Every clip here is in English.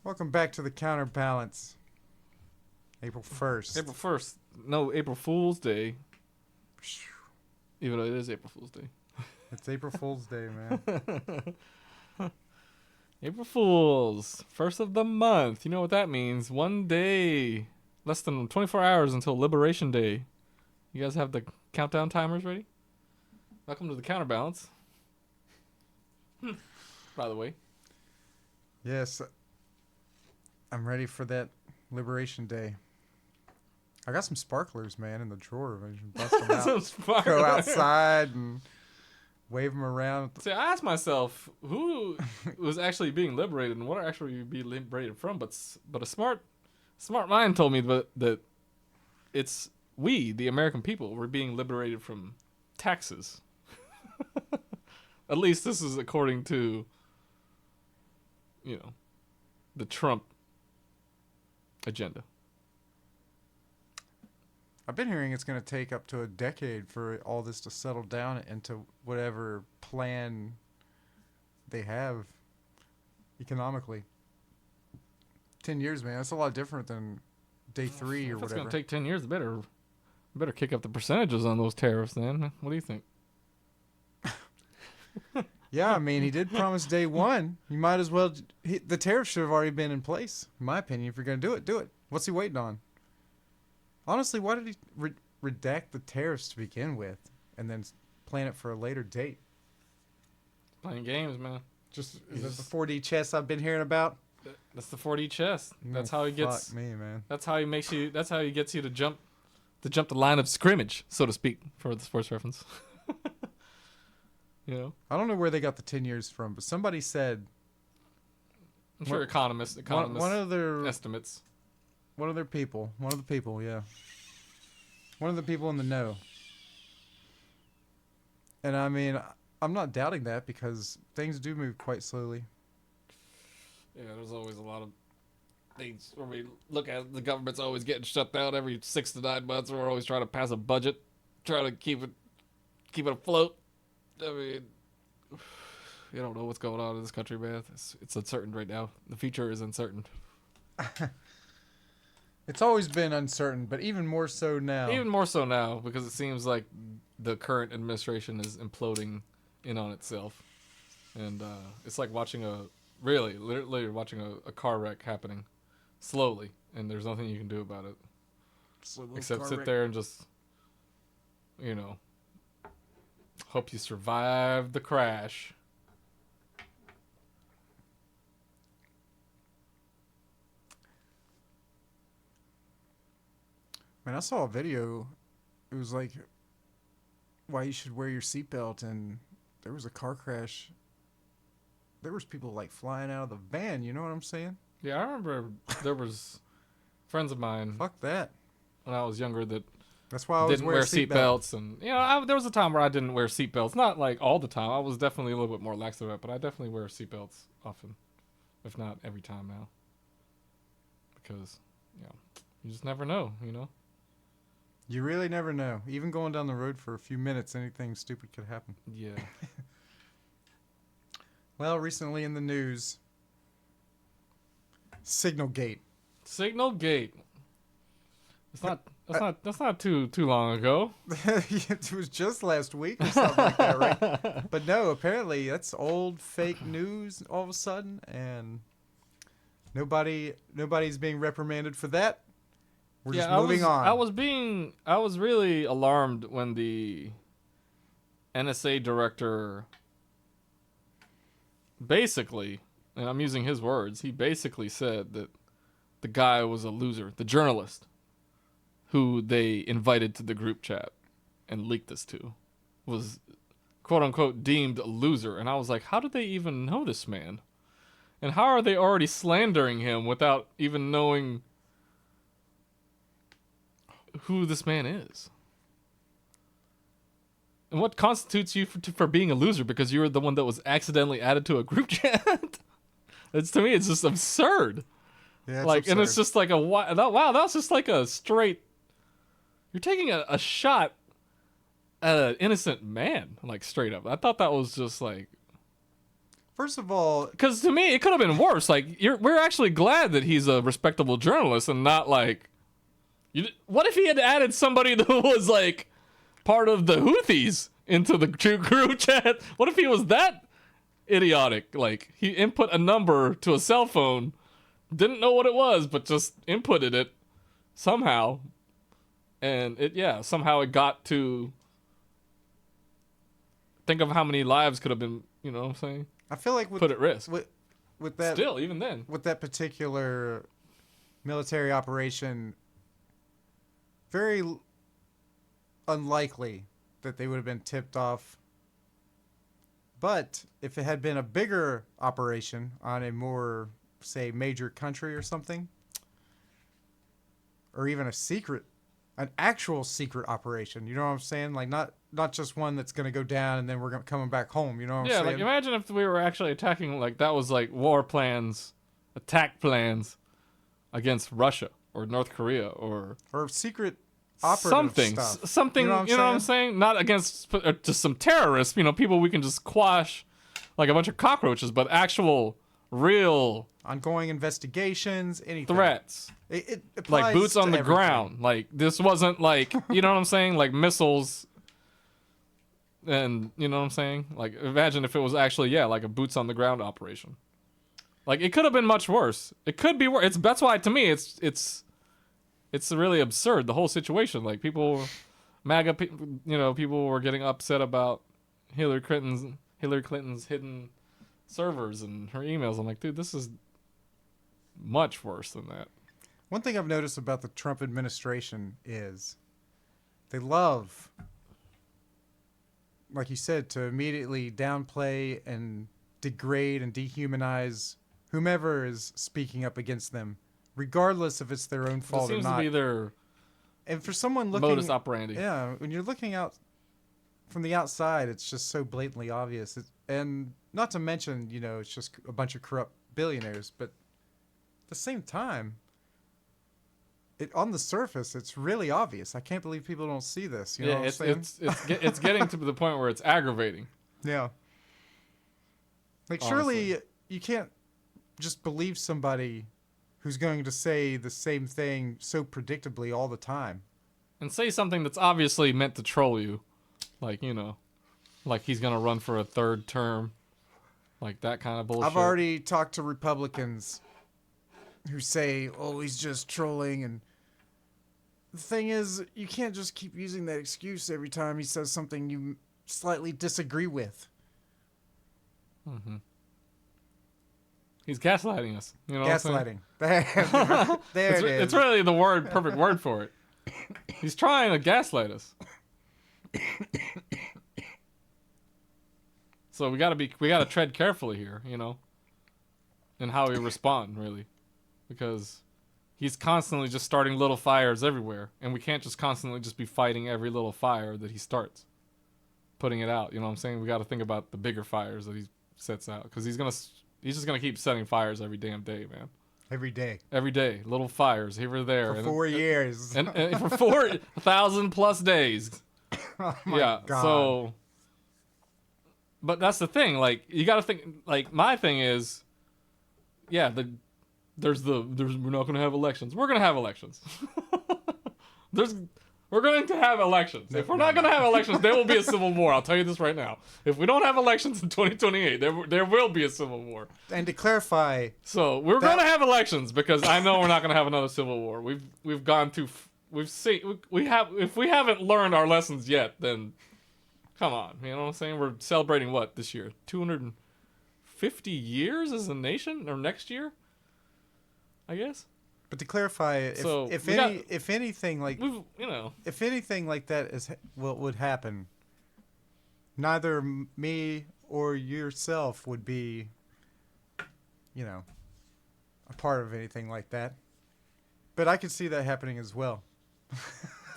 Welcome back to the CounterBalance. April 1st. April 1st. No, April Fool's Day. Even though it is April Fool's Day. It's April Fool's Day, man. April Fools. First of the month. You know what that means. One day. Less than 24 hours until Liberation Day. You guys have the countdown timers ready? Welcome to the Counterbalance. By the way. Yes. I'm ready for that Liberation Day. I got some sparklers, man, in the drawer. I should bust them out. Some sparklers. Go outside and wave them around. See, I asked myself, who was actually being liberated and what are actually being liberated from? But a smart mind told me that it's we, the American people, were being liberated from taxes. At least this is according to, the Trump agenda. I've been hearing it's going to take up to a decade for all this to settle down into whatever plan they have economically. 10 years, man. That's a lot different than day 3 or If it's whatever. going to take 10 years, better kick up the percentages on those tariffs then. What do you think? Yeah, I mean, he did promise day 1. You might as well... the tariff should have already been in place, in my opinion. If you're going to do it, do it. What's he waiting on? Honestly, why did he redact the tariffs to begin with and then plan it for a later date? Playing games, man. Is that the 4D chess I've been hearing about? That's the 4D chess. That's how he gets... Fuck me, man. That's how he makes you... That's how he gets you to jump the line of scrimmage, so to speak, for the sports reference. I don't know where they got the 10 years from, but somebody said... I'm sure economists one of their estimates. One of the people, yeah. One of the people in the know. And I mean, I'm not doubting that because things do move quite slowly. Yeah, there's always a lot of things where we look at the government's always getting shut down every 6 to 9 months. We're always trying to pass a budget, trying to keep it afloat. I mean, you don't know what's going on in this country, man. It's uncertain right now. The future is uncertain. It's always been uncertain, but even more so now. Even more so now, because it seems like the current administration is imploding in on itself. And it's like watching literally watching a car wreck happening slowly, and there's nothing you can do about it. Except sit there and just, hope you survive the crash. Man, I saw a video. It was like why you should wear your seatbelt, and there was a car crash. There was people like flying out of the van. You know what I'm saying? Yeah, I remember there was friends of mine. Fuck that. When I was younger, that's why I didn't wear seatbelts. And there was a time where I didn't wear seatbelts. Not like all the time. I was definitely a little bit more lax about it, but I definitely wear seatbelts often, if not every time now. Because you just never know. You really never know. Even going down the road for a few minutes, anything stupid could happen. Yeah. Well, recently in the news, Signalgate. Signalgate. That's not too long ago. It was just last week or something like that, right? But no, apparently that's old fake news all of a sudden, and nobody's being reprimanded for that. We're just moving on. I was really alarmed when the NSA director basically, and I'm using his words, he basically said that the guy was a loser, the journalist who they invited to the group chat and leaked this to was quote unquote deemed a loser. And I was like, how did they even know this man? And how are they already slandering him without even knowing who this man is? And what constitutes you for being a loser because you were the one that was accidentally added to a group chat? To me, it's just absurd. Yeah, like, absurd. And it's just like wow, that's just like a straight. You're taking a shot at an innocent man, like straight up. I thought that was just like First of all, Because to me, it could have been worse. Like, we're actually glad that he's a respectable journalist and not like. What if he had added somebody that was like part of the Houthis into the group chat? What if he was that idiotic? Like, he input a number to a cell phone, didn't know what it was, but just inputted it somehow, and somehow it got to. Think of how many lives could have been. You know what I'm saying? I feel like Put at risk. With that, Still, even then, with that particular military operation, very unlikely that they would have been tipped off. But if it had been a bigger operation on a more, say, major country or something, or even an actual secret operation, you know what I'm saying? Like not just one that's going to go down and then we're coming back home, you know what I'm saying? like imagine if we were actually attacking, like that was like war plans, attack plans against Russia or North Korea or secret operative stuff. Something, you know what I'm saying? Not against just some terrorists, people we can just quash like a bunch of cockroaches, but actual real ongoing investigations, anything. Threats. It like boots on the everything. ground. Like this wasn't like, you know what I'm saying? Like missiles. And you know what I'm saying? Like imagine if it was actually, like a boots on the ground operation. Like it could have been much worse. It could be worse. That's why to me it's really absurd, the whole situation. Like people, MAGA, people were getting upset about Hillary Clinton's hidden servers and her emails. I'm like, dude, this is much worse than that. One thing I've noticed about the Trump administration is they love, like you said, to immediately downplay and degrade and dehumanize whomever is speaking up against them, regardless if it's their own fault or not. It seems to be their and for someone looking modus operandi. Yeah, when you're looking out from the outside, it's just so blatantly obvious. And not to mention, it's just a bunch of corrupt billionaires. But at the same time, on the surface, it's really obvious. I can't believe people don't see this. You know what I'm saying? It's getting to the point where it's aggravating. Yeah. Like, surely you can't just believe somebody who's going to say the same thing so predictably all the time. And say something that's obviously meant to troll you. Like, like he's going to run for a third term. Like that kind of bullshit. I've already talked to Republicans who say, oh, he's just trolling. And the thing is, you can't just keep using that excuse every time he says something you slightly disagree with. Mm-hmm. He's gaslighting us. You know gaslighting. It's really the perfect word for it. He's trying to gaslight us. So we gotta tread carefully here, and how we respond, really, because he's constantly just starting little fires everywhere, and we can't just constantly just be fighting every little fire that he starts, putting it out. You know what I'm saying? We got to think about the bigger fires that he sets out, because he's just gonna keep setting fires every damn day, man. Every day, little fires here or there. For 4 years. And for 4,000 plus days. Oh my God. So, but that's the thing. Like, you got to think. Like, my thing is, we're not going to have elections. We're going to have elections. We're going to have elections. If we're not going to have elections, there will be a civil war. I'll tell you this right now. If we don't have elections in 2028, there will be a civil war. And to clarify, so we're going to have elections because I know we're not going to have another civil war. We've gone too. If we haven't learned our lessons yet, then come on. You know what I'm saying? We're celebrating what this year? 250 years as a nation, or next year, I guess. But to clarify, if anything like that would happen, neither me or yourself would be, a part of anything like that. But I could see that happening as well.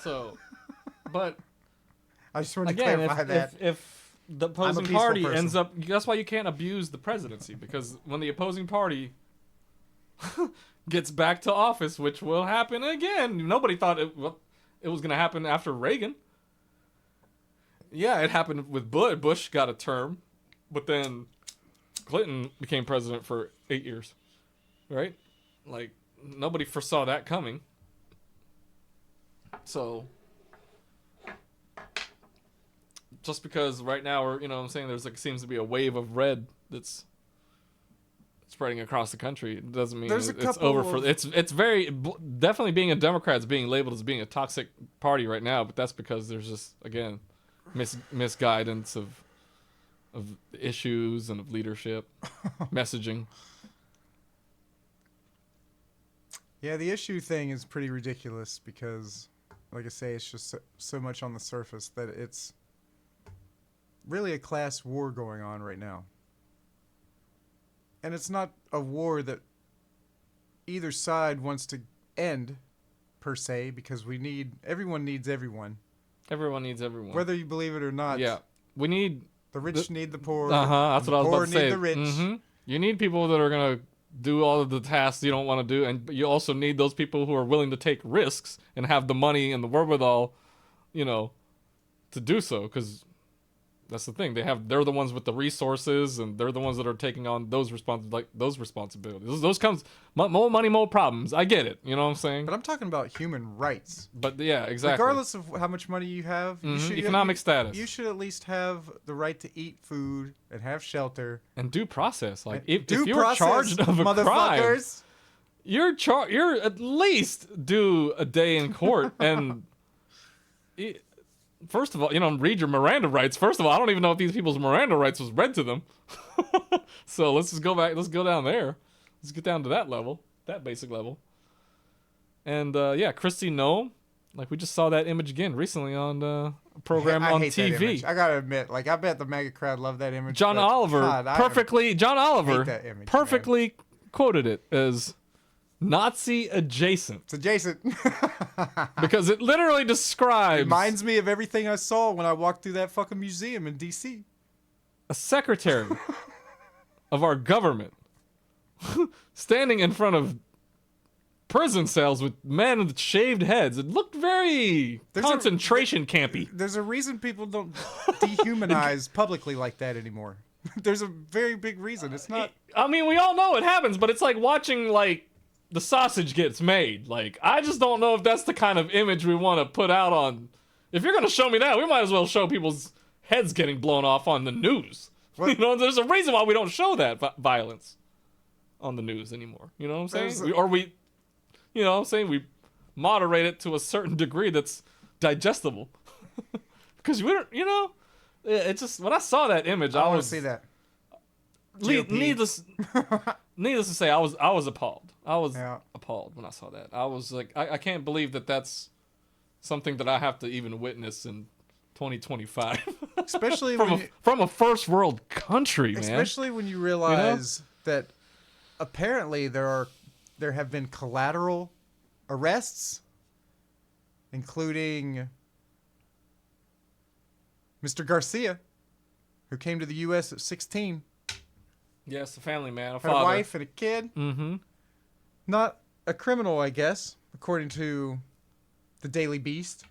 So, but I just wanted to again, clarify that. if the opposing party ends up, that's why you can't abuse the presidency, because when the opposing party gets back to office, which will happen again. Nobody thought it was going to happen after Reagan. Yeah, it happened with Bush. Bush got a term, but then Clinton became president for 8 years, right? Like, nobody foresaw that coming. So, just because right now we're, you know what I'm saying, there's like, seems to be a wave of red that's spreading across the country, it doesn't mean There's a it's couple over for of- it's very definitely being a Democrat is being labeled as being a toxic party right now, but that's because there's just, again, misguidance of issues and of leadership messaging. Yeah, the issue thing is pretty ridiculous because, like I say, it's just so much on the surface that it's really a class war going on right now. And it's not a war that either side wants to end, per se, because everyone needs everyone. Everyone needs everyone. Whether you believe it or not. Yeah. We need... The rich need the poor. That's what I was about to say. The poor need the rich. Mm-hmm. You need people that are going to do all of the tasks you don't want to do, and you also need those people who are willing to take risks and have the money and the wherewithal, you know, to do so, because that's the thing. They're the ones with the resources, and they're the ones that are taking on those responsibilities. Those comes more money, more problems. I get it. You know what I'm saying? But I'm talking about human rights. But yeah, exactly. Regardless of how much money you have, economic status, you should at least have the right to eat food and have shelter and due process. Like if due you're process, charged of a crime, you're at least due a day in court and. First of all, you know, read your Miranda rights. First of all, I don't even know if these people's Miranda rights was read to them. So let's just go back. Let's go down there. Let's get down to that level, that basic level. And yeah, Christy Noem, like we just saw that image again recently on a program on hate that TV. image. I gotta admit, like I bet the MAGA crowd loved that image. John Oliver perfectly quoted it as Nazi adjacent. It's adjacent. Because it literally describes... Reminds me of everything I saw when I walked through that fucking museum in D.C. A secretary of our government standing in front of prison cells with men with shaved heads. It looked very concentration campy. There's a reason people don't dehumanize publicly like that anymore. There's a very big reason. It's not... I mean, we all know it happens, but it's like watching, like, the sausage gets made. Like, I just don't know if that's the kind of image we want to put out on... If you're going to show me that, we might as well show people's heads getting blown off on the news. You know, there's a reason why we don't show that violence on the news anymore. You know what I'm saying? You know what I'm saying? We moderate it to a certain degree that's digestible. Because we don't, you know... It's just... When I saw that image, I want was... to see that. Needless to say, I was appalled. I was appalled when I saw that. I was like, I can't believe that that's something that I have to even witness in 2025. Especially from a first world country, man. Especially when you realize that apparently there have been collateral arrests, including Mr. Garcia, who came to the U.S. at 16. Yes, a family man, Had a wife and a kid. Mm-hmm. Not a criminal, I guess, according to the Daily Beast.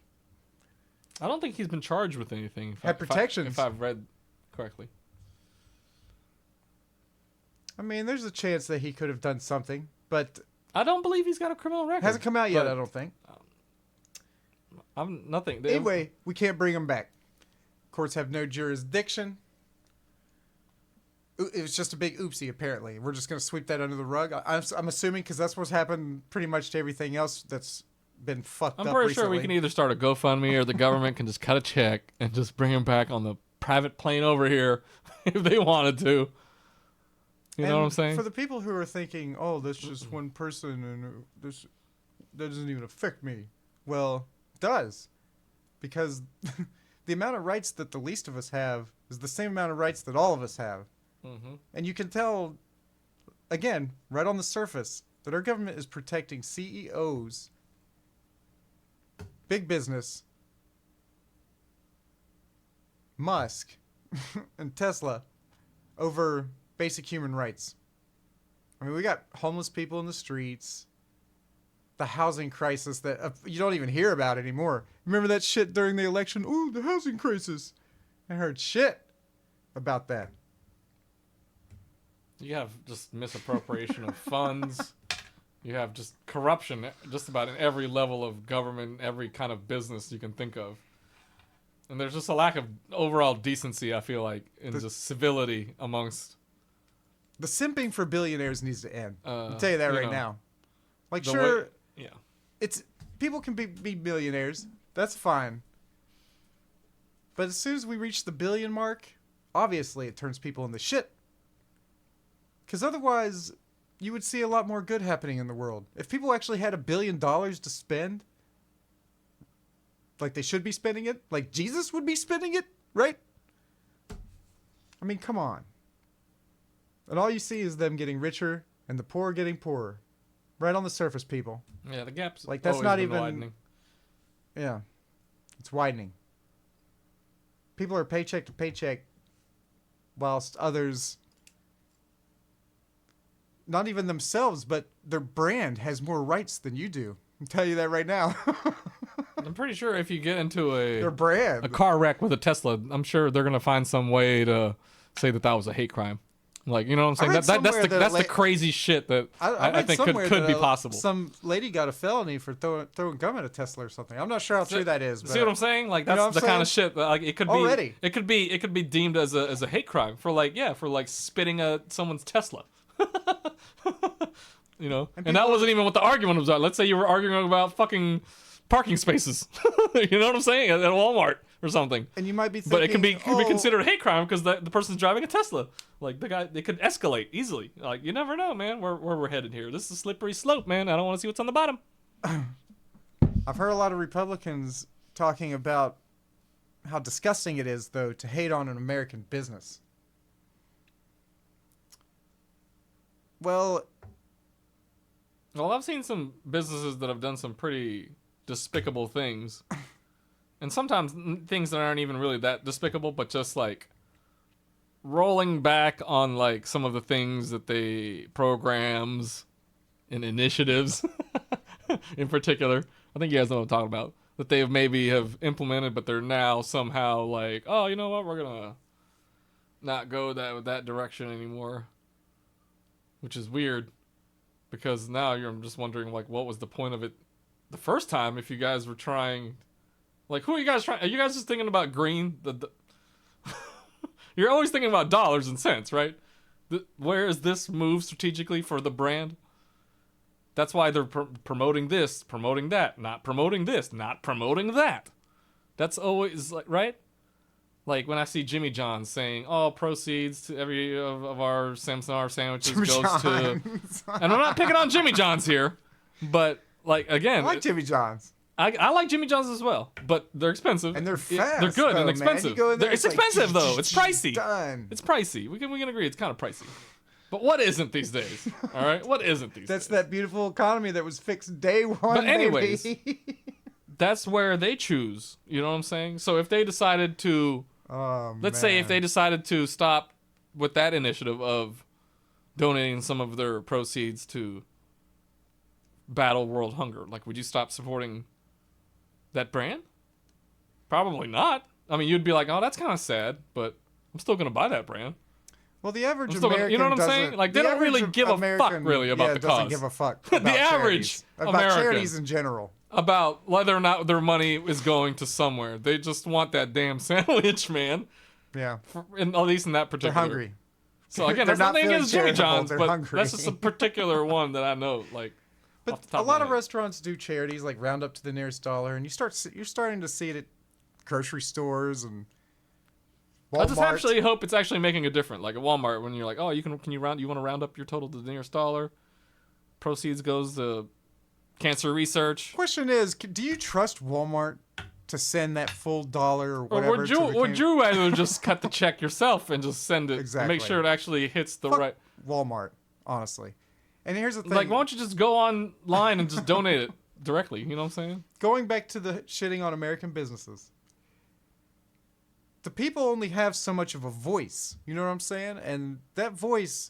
I don't think he's been charged with anything. Had protections. If I've read correctly. I mean, there's a chance that he could have done something, but... I don't believe he's got a criminal record. Hasn't come out yet, I don't think. Nothing. Anyway, we can't bring him back. Courts have no jurisdiction. It was just a big oopsie, apparently. We're just going to sweep that under the rug. I'm assuming because that's what's happened pretty much to everything else that's been fucked up I'm pretty recently. sure we can either start a GoFundMe or the government can just cut a check and just bring him back on the private plane over here if they wanted to. You know what I'm saying? For the people who are thinking, oh, that's just one person and this that doesn't even affect me. Well, it does. Because the amount of rights that the least of us have is the same amount of rights that all of us have. Mm-hmm. And you can tell, again, right on the surface, that our government is protecting CEOs, big business, Musk, and Tesla over basic human rights. I mean, we got homeless people in the streets, the housing crisis that you don't even hear about anymore. Remember that shit during the election? Ooh, the housing crisis. I heard shit about that. You have just misappropriation of funds. You have just corruption just about in every level of government, every kind of business you can think of. And there's just a lack of overall decency, I feel like, in just civility amongst... The simping for billionaires needs to end. I'll tell you that right now. Like, sure, it's people can be millionaires. That's fine. But as soon as we reach the billion mark, obviously it turns people into shit. Because otherwise, you would see a lot more good happening in the world. If people actually had $1 billion to spend, like they should be spending it, like Jesus would be spending it, right? I mean, come on. And all you see is them getting richer and the poor getting poorer. Right on the surface, people. Yeah, the gap's like that's always not been even widening. Yeah. It's widening. People are paycheck to paycheck whilst others, not even themselves, but their brand has more rights than you do. I'll tell you that right now. I'm pretty sure if you get into Their brand. a car wreck with a Tesla, I'm sure they're going to find some way to say that was a hate crime. Like, you know what I'm saying? That's the crazy shit that I think could be possible. Some lady got a felony for throwing gum at a Tesla or something. I'm not sure how true that is. But see what I'm saying? Like that's the kind of shit that like it could be deemed as a hate crime for spitting at someone's Tesla. You know, and that wasn't even what the argument was about. Let's say you were arguing about fucking parking spaces. You know what I'm saying? At Walmart or something. And you might be thinking, but it could be considered a hate crime because the person's driving a Tesla. Like they could escalate easily. Like you never know, man, where we're headed here. This is a slippery slope, man. I don't want to see what's on the bottom. I've heard a lot of Republicans talking about how disgusting it is, though, to hate on an American business. Well, I've seen some businesses that have done some pretty despicable things. And sometimes things that aren't even really that despicable, but just like rolling back on like some of the things that programs and initiatives in particular. I think you guys know what I'm talking about. That they have implemented, but they're now somehow like, oh, you know what? We're going to not go that direction anymore. Which is weird. Because now I'm just wondering, like, what was the point of it the first time if you guys were trying... Like, who are you guys trying... Are you guys just thinking about green? You're always thinking about dollars and cents, right? Where is this move strategically for the brand? That's why they're promoting this, promoting that, not promoting this, not promoting that. That's always, like, right? Like, when I see Jimmy John's saying, oh, proceeds to every of our Samsonite sandwiches goes to... And I'm not picking on Jimmy John's here, but, like, again... I like Jimmy John's. I like Jimmy John's as well, but they're expensive. And they're fast. They're good though, and expensive. It's expensive, though. It's pricey. Done. It's pricey. We can agree it's kind of pricey. But what isn't these days? All right? What isn't these days? That's that beautiful economy that was fixed day one, But anyways, baby. That's where they choose. You know what I'm saying? So if they decided to... let's say if they decided to stop with that initiative of donating some of their proceeds to battle world hunger, like, would you stop supporting that brand? Probably not. I mean, you'd be like, oh, that's kind of sad, but I'm still going to buy that brand. Well, the average American you know what I'm saying? Like, they don't really give a fuck, really, about the cause. Doesn't give a fuck about the average about charities in general. About whether or not their money is going to somewhere. They just want that damn sandwich, man. Yeah. At least in that particular. They're hungry. So, again, They're there's not nothing against Jimmy charitable, John's, but hungry. that's just a particular one that I know, like, but off the top a lot of of restaurants do charities, like round up to the nearest dollar, and you're starting to see it at grocery stores and Walmart. I just actually hope it's actually making a difference. Like at Walmart, when you're like, oh, you want to round up your total to the nearest dollar? Proceeds goes to cancer research. Question is, do you trust Walmart to send that full dollar or whatever? Or would you rather just cut the check yourself and just send it? Exactly. Make sure it actually hits the Fuck right. Walmart, honestly. And here's the thing. Like, why don't you just go online and just donate it directly? You know what I'm saying? Going back to the shitting on American businesses. The people only have so much of a voice. You know what I'm saying? And that voice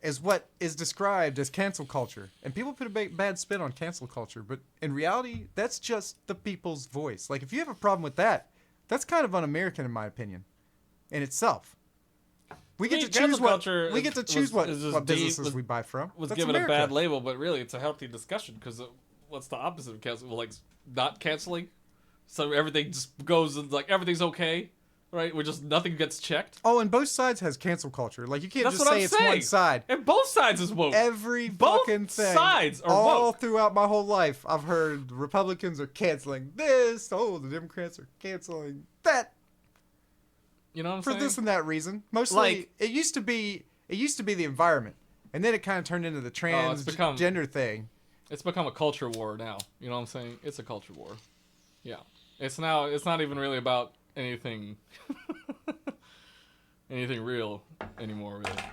is what is described as cancel culture. And people put a bad spin on cancel culture. But in reality, that's just the people's voice. Like, if you have a problem with that, that's kind of un-American in my opinion. In itself. We get to cancel choose what culture we get to choose what businesses we buy from. Was That's given America. a bad label, but really it's a healthy discussion because what's the opposite of cancel? Well, like not canceling, so everything just goes like everything's okay, right? We're just nothing gets checked. Oh, and both sides has cancel culture. Like you can't That's just what say I'm it's saying. one side. And both sides is woke. Every Both fucking thing. sides are all woke. throughout my whole life, I've heard Republicans are canceling this. Oh, the Democrats are canceling that. You know what I'm For saying? this and that reason. Mostly, Like- it used to be the environment, and then it kind of turned into the transgender thing. It's become a culture war now. You know what I'm saying? It's a culture war. Yeah. It's not even really about anything anything real anymore, really.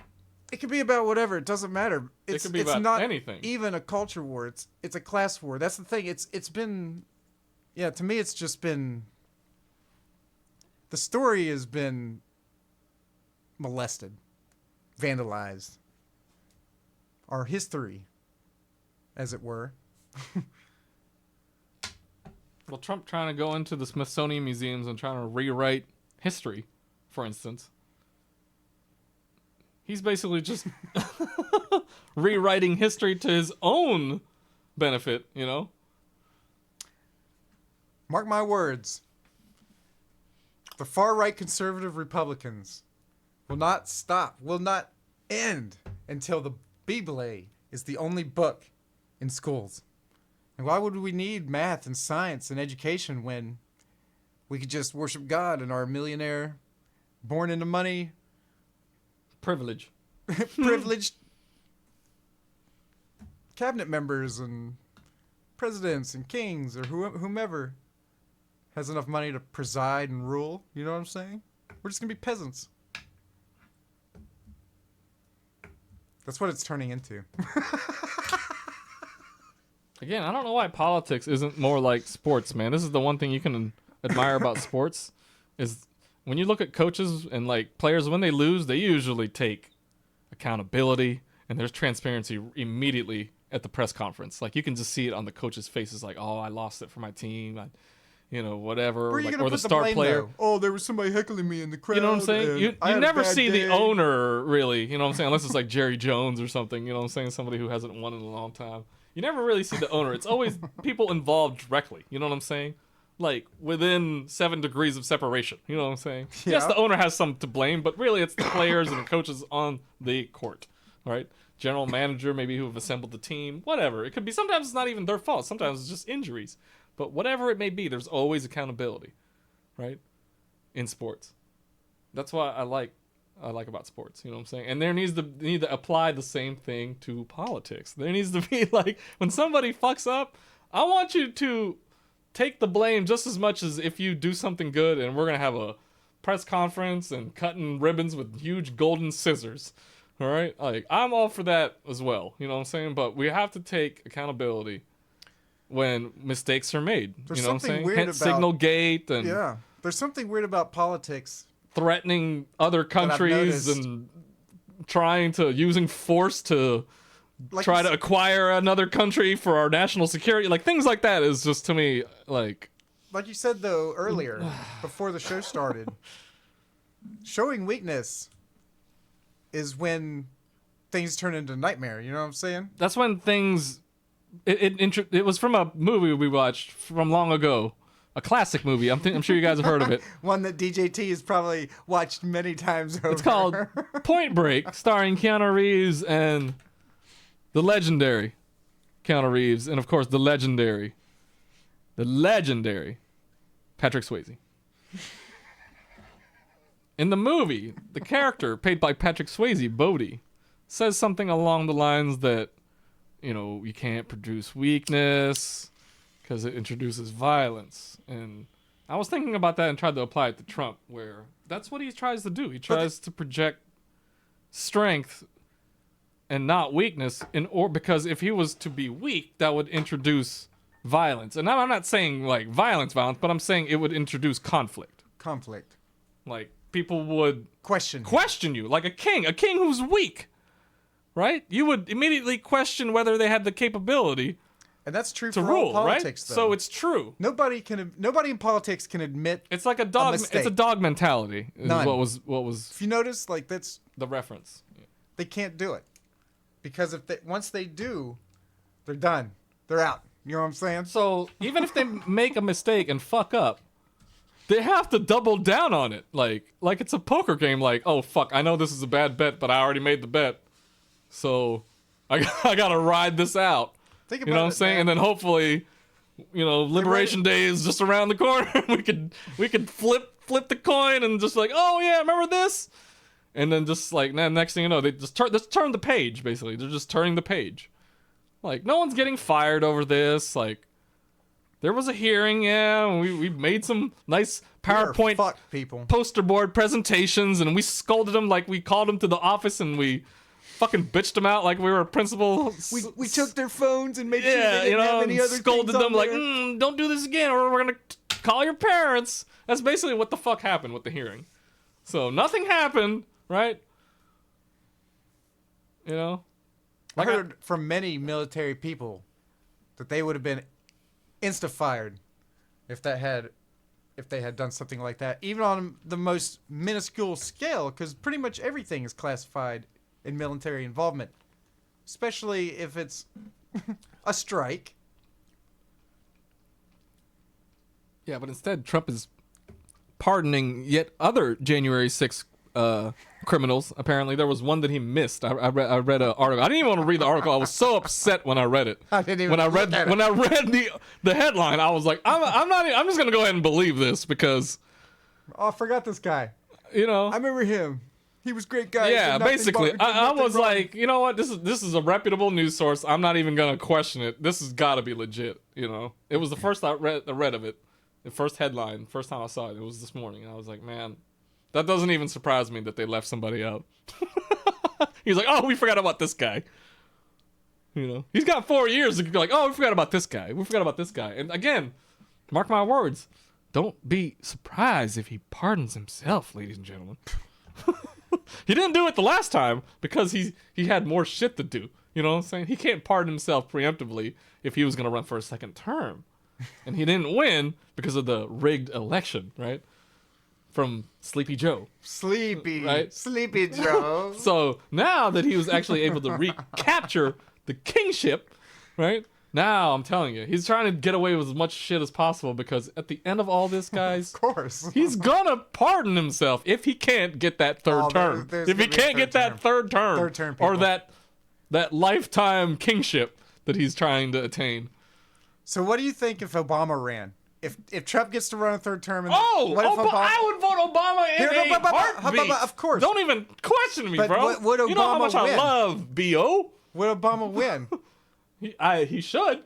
It could be about whatever. It doesn't matter. It could be it's about not anything. even a culture war. It's a class war. That's the thing. It's been, yeah. To me, it's just been. The story has been molested, vandalized. Our history, as it were. Well, Trump trying to go into the Smithsonian museums and trying to rewrite history, for instance. He's basically just rewriting history to his own benefit, you know? Mark my words. The far-right conservative Republicans will not stop, will not end until the Bible is the only book in schools. And why would we need math and science and education when we could just worship God and our millionaire, born into money, Privilege. privileged cabinet members and presidents and kings or whomever has enough money to preside and rule? You know what I'm saying? We're just going to be peasants. That's what it's turning into. Again, I don't know why politics isn't more like sports, man. This is the one thing you can admire about sports is when you look at coaches and like players, when they lose, they usually take accountability and there's transparency immediately at the press conference. Like you can just see it on the coaches' faces, like, "Oh, I lost it for my team," whatever. Where are you like, gonna or the put star blame, player. though? Oh, there was somebody heckling me in the crowd. You know what I'm saying? and You I had a never bad see day. the owner really. You know what I'm saying? Unless it's like Jerry Jones or something. You know what I'm saying? Somebody who hasn't won in a long time. You never really see the owner. It's always people involved directly. You know what I'm saying? Like within 7 degrees of separation. You know what I'm saying? Yeah. Yes, the owner has some to blame, but really it's the players and the coaches on the court. Right? General manager, maybe who have assembled the team, whatever. It could be. Sometimes it's not even their fault. Sometimes it's just injuries. But whatever it may be, there's always accountability, right? In sports. That's why I like about sports, you know what I'm saying? And they need to apply the same thing to politics. There needs to be like when somebody fucks up, I want you to take the blame just as much as if you do something good, and we're going to have a press conference and cutting ribbons with huge golden scissors. All right? Like I'm all for that as well, you know what I'm saying? But we have to take accountability when mistakes are made. There's you know what I'm something saying? weird Hence about- Signalgate and Yeah. There's something weird about politics. threatening other countries noticed. and trying to using force to Like try you to s- acquire another country for our national security. Like things like that is just to me like Like you said, though, earlier, before the show started, showing weakness is when things turn into nightmare. You know what I'm saying? that's when things. It was from a movie we watched from long ago, a classic movie. I'm sure you guys have heard of it. One that DJT has probably watched many times over. It's called Point Break, starring Keanu Reeves and the legendary Keanu Reeves, and of course the legendary Patrick Swayze. In the movie, the character played by Patrick Swayze, Bodhi, says something along the lines that, you can't produce weakness because it introduces violence. And I was thinking about that and tried to apply it to Trump, where that's what he tries to do. He tries to project strength and not weakness, because if he was to be weak, that would introduce violence. And I'm not saying like violence, but I'm saying it would introduce conflict. Conflict. Like people would Question you, like a king who's weak, right? You would immediately question whether they had the capability And that's true to for all rule, politics, right? though. So it's true. Nobody in politics can admit It's like a dog. mistake. It's a dog mentality. Is None. what was If you notice, like that's the reference? they can't do it because once they do, they're done. They're out. You know what I'm saying? So even if they make a mistake and fuck up, they have to double down on it. Like it's a poker game. Like, oh fuck, I know this is a bad bet, but I already made the bet, so I gotta ride this out. Think about You know what I'm saying? man. And then hopefully, Liberation Day is just around the corner. we could flip the coin and just like, oh yeah, remember this? And then just like next thing you know, they just turn the page. Basically, they're just turning the page. Like no one's getting fired over this. Like there was a hearing, yeah. We made some nice PowerPoint fuck people. poster board presentations, and we scolded them like we called them to the office, and we fucking bitched them out like we were a principal. We took their phones and made sure Yeah, they didn't have any other scolded things them on like, there. don't do this again, or we're gonna call your parents. That's basically what the fuck happened with the hearing. So nothing happened, right? You know, I heard from many military people that they would have been insta-fired if they had done something like that, even on the most minuscule scale, because pretty much everything is classified in military involvement, especially if it's a strike. Yeah, but instead Trump is pardoning yet other January 6th criminals. Apparently, there was one that he missed. I read an article. I didn't even want to read the article. I was so upset when I read it. I didn't even when I look at it. read the headline, I was like, I'm just gonna go ahead and believe this because Oh, I forgot this guy. I I remember him. He was a great guy. He yeah, did nothing basically, but- did I nothing was wrong. like, you know what? This is a reputable news source. I'm not even gonna question it. This has got to be legit. It was the first I read of it. The first headline, first time I saw it, it was this morning. And I was like, man, that doesn't even surprise me that they left somebody out. He's like, oh, we forgot about this guy. He's got 4 years to be like, oh, we forgot about this guy. We forgot about this guy. And again, mark my words, don't be surprised if he pardons himself, ladies and gentlemen. He didn't do it the last time because he had more shit to do. You know what I'm saying? He can't pardon himself preemptively if he was going to run for a second term. And he didn't win because of the rigged election, right? From Sleepy Joe. Sleepy. Right? Sleepy Joe. So now that he was actually able to recapture the kingship, right? Now I'm telling you, he's trying to get away with as much shit as possible because at the end of all this, guys, Of course. he's gonna pardon himself if he can't get that third Oh, term. there's If he gonna be a can't third get that term. third term, Third term, or people. that lifetime kingship that he's trying to attain. So what do you think if Obama ran? If Trump gets to run a third term, and Oh, what if but I would vote Obama in Here, a heartbeat. of course. Don't even question me, But bro. would you know how Obama much win? I love B.O.? Would Obama win? He should.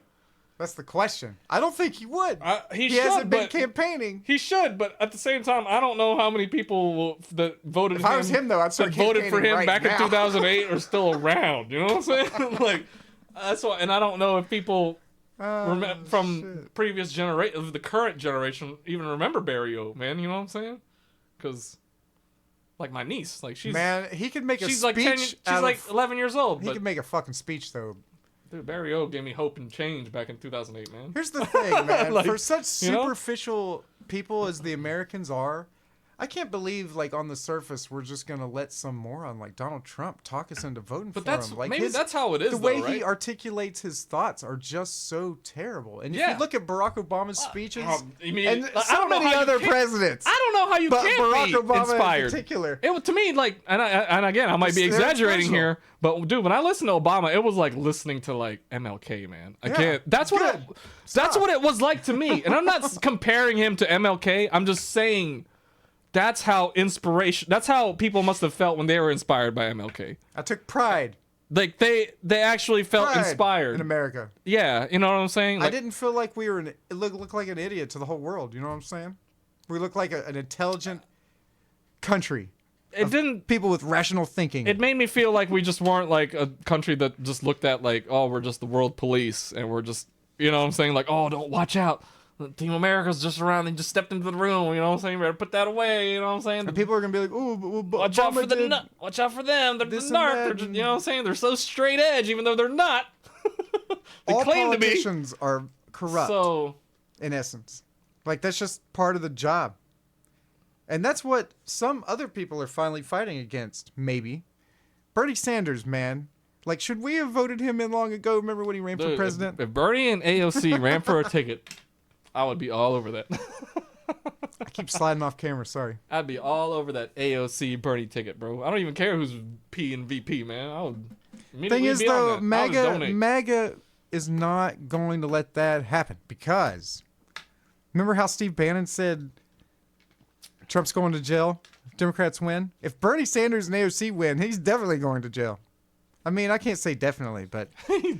That's the question. I don't think he would. He He should, hasn't been but campaigning. he should. But at the same time, I don't know how many people that voted If I was him, though, I'd start that voted for campaigning him right back now. in 2008 are still around. You know what I'm saying? Like that's why. And I don't know if people from previous generation, of the current generation, even remember Barry O. Man, you know what I'm saying? Because like my niece, like she's he could make a she's speech. like 10, she's like 11 years old. He But could make a fucking speech though. dude, Barry O gave me hope and change back in 2008, man. Here's the thing, man. Like, For such you know? superficial people as the Americans are, I can't believe, like, on the surface, we're just gonna let some moron like Donald Trump talk us into voting But for that's him. Like, maybe that's how it is. the way though, right? he articulates his thoughts are just so terrible. And if Yeah. you look at Barack Obama's speeches you mean- and I so don't know many how you other can't- presidents, I don't know how you but can't Barack be Obama inspired. in particular, It to me like, and again, I might be They're exaggerating special. here, but dude, when I listen to Obama, it was like listening to like MLK, man. I Yeah, can't. That's what good. that's Stop. what it was like to me, and I'm not comparing him to MLK. I'm just saying. That's how inspiration. That's how people must have felt when they were inspired by MLK. I took pride. Like they actually felt Pride inspired. in America. Yeah, you know what I'm saying. I Like, didn't feel like we were it looked like an idiot to the whole world. You know what I'm saying? We look like an intelligent country. it didn't. People with rational thinking. It made me feel like we just weren't like a country that just looked at like, oh, we're just the world police, and we're just, you know what I'm saying, like, oh, don't watch out. Team America's just around. They just stepped into the room. You know what I'm saying? Better put that away. You know what I'm saying? and people are gonna be like, "Oh, Watch out for watch out for them. They're the this and narc. that They're just, you know what I'm saying? They're so straight edge, even though they're not. They all claim to be. politicians are corrupt. So in essence, like that's just part of the job, and that's what some other people are finally fighting against. Maybe Bernie Sanders, man. Like, should we have voted him in long ago? Remember when he ran for president? If Bernie and AOC ran for a ticket, I would be all over that. I keep sliding off camera. Sorry. I'd be all over that AOC Bernie ticket, bro. I don't even care who's P and VP, man. I would immediately Thing is, be on though, that. I would donate. MAGA is not going to let that happen because remember how Steve Bannon said Trump's going to jail if Democrats win? If Bernie Sanders and AOC win, he's definitely going to jail. I mean, I can't say definitely, but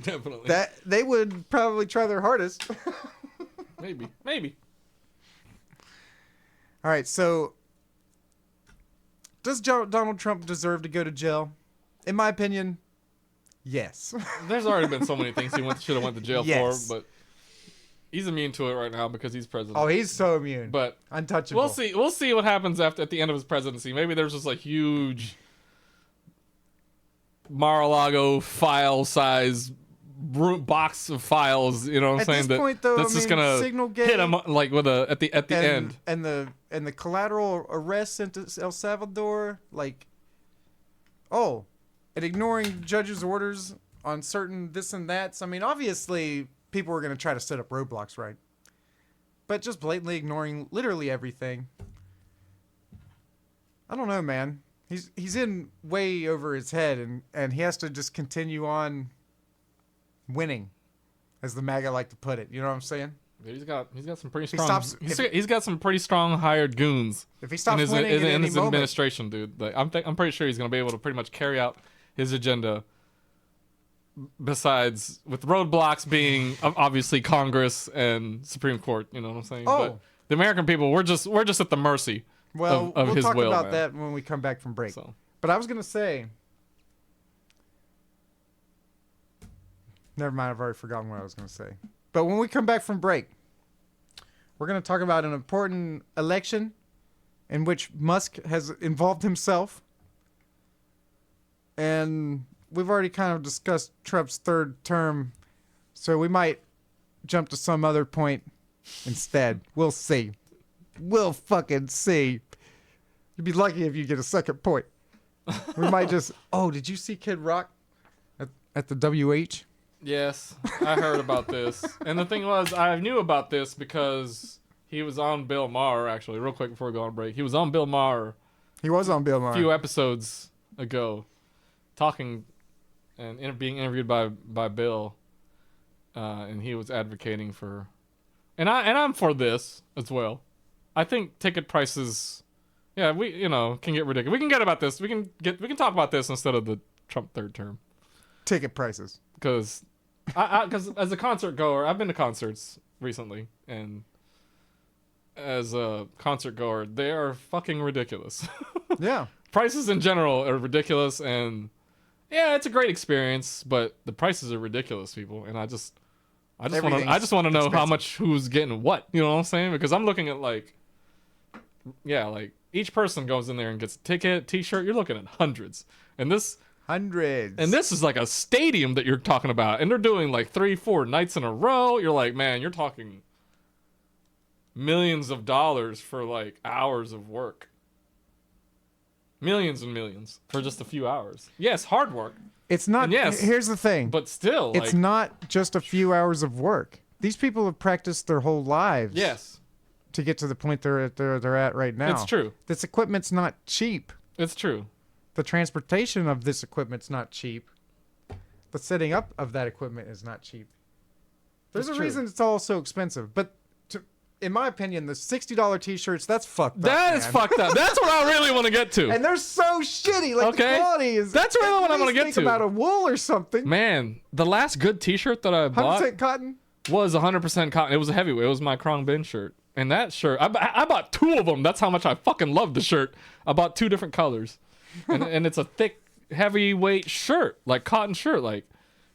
Definitely. that they would probably try their hardest. Maybe. All right, so does Donald Trump deserve to go to jail? In my opinion, yes. There's already been so many things he should have went to jail Yes. for, but he's immune to it right now because he's president. Oh, he's so immune. But untouchable. we'll see what happens at the end of his presidency. Maybe there's just a huge Mar-a-Lago file size box of files, you know what I'm At saying? this point, though, that's I just mean, gonna Signalgate hit him like with at the end. and the collateral arrest sent to El Salvador, like, and ignoring judges' orders on certain this and that. I mean, obviously, people were gonna try to set up roadblocks, right? But just blatantly ignoring literally everything. I don't know, man. He's in way over his head, and he has to just continue on winning, as the MAGA like to put it. You know what I'm saying? He's got some pretty He strong. stops- He's got some pretty strong hired goons If he in stops his, winning at in any his moment, administration, dude. Like, I'm pretty sure he's gonna be able to pretty much carry out his agenda. Besides, with roadblocks being obviously Congress and Supreme Court, you know what I'm saying? Oh. But the American people, we're just at the mercy well, of we'll his talk will, about man. that when we come back from break. So But I was gonna say, never mind. I've already forgotten what I was gonna say. But when we come back from break, we're gonna talk about an important election in which Musk has involved himself, and we've already kind of discussed Trump's third term, so we might jump to some other point instead. We'll see. We'll fucking see. You'd be lucky if you get a second point. We might just. Oh, did you see Kid Rock at the WH? yes, I heard about this, and the thing was, I knew about this because he was on Bill Maher. Actually, real quick before we go on break, he was on Bill Maher He was on Bill Maher. a few episodes ago, talking and being interviewed by Bill, and he was advocating for, and I'm for this as well. I think ticket prices, yeah, we can get ridiculous. We can get about this. We can talk about this instead of the Trump third term, Ticket prices. because as a concert goer, I've been to concerts recently, and as a concert goer, they are fucking ridiculous. Yeah. Prices in general are ridiculous, and yeah, it's a great experience, but the prices are ridiculous, people. And I just want to know how expensive. much who's getting what. You know what I'm saying? Because I'm looking at like each person goes in there and gets a ticket, T-shirt. You're looking at hundreds, and this Hundreds. is like a stadium that you're talking about, and they're doing like 3-4 nights in a row. You're like, man, you're talking millions of dollars for like hours of work. Millions and millions for just a few hours. Yes, hard work, It's not. And yes, here's the thing. but still, It's like, not just a few hours of work. These people have practiced their whole lives. yes, To get to the point they're at right now. it's true. This equipment's not cheap. It's true. The transportation of this equipment's not cheap. The setting up of that equipment is not cheap. There's It's a true. reason it's all so expensive. But in my opinion, the $60 T-shirts, that's fucked up. That is man. fucked up. That's what I really want to get to. And they're so shitty. Like the Okay. quality is. That's really what I wanna want get think to. about a wool or something. Man, the last good T-shirt that I 100% bought cotton. was 100% cotton. It was a heavyweight. It was my Krong Bin shirt. And that shirt, I bought 2 of them. That's how much I fucking love the shirt. I bought 2 different colors. And it's a thick, heavyweight shirt, like cotton shirt. Like,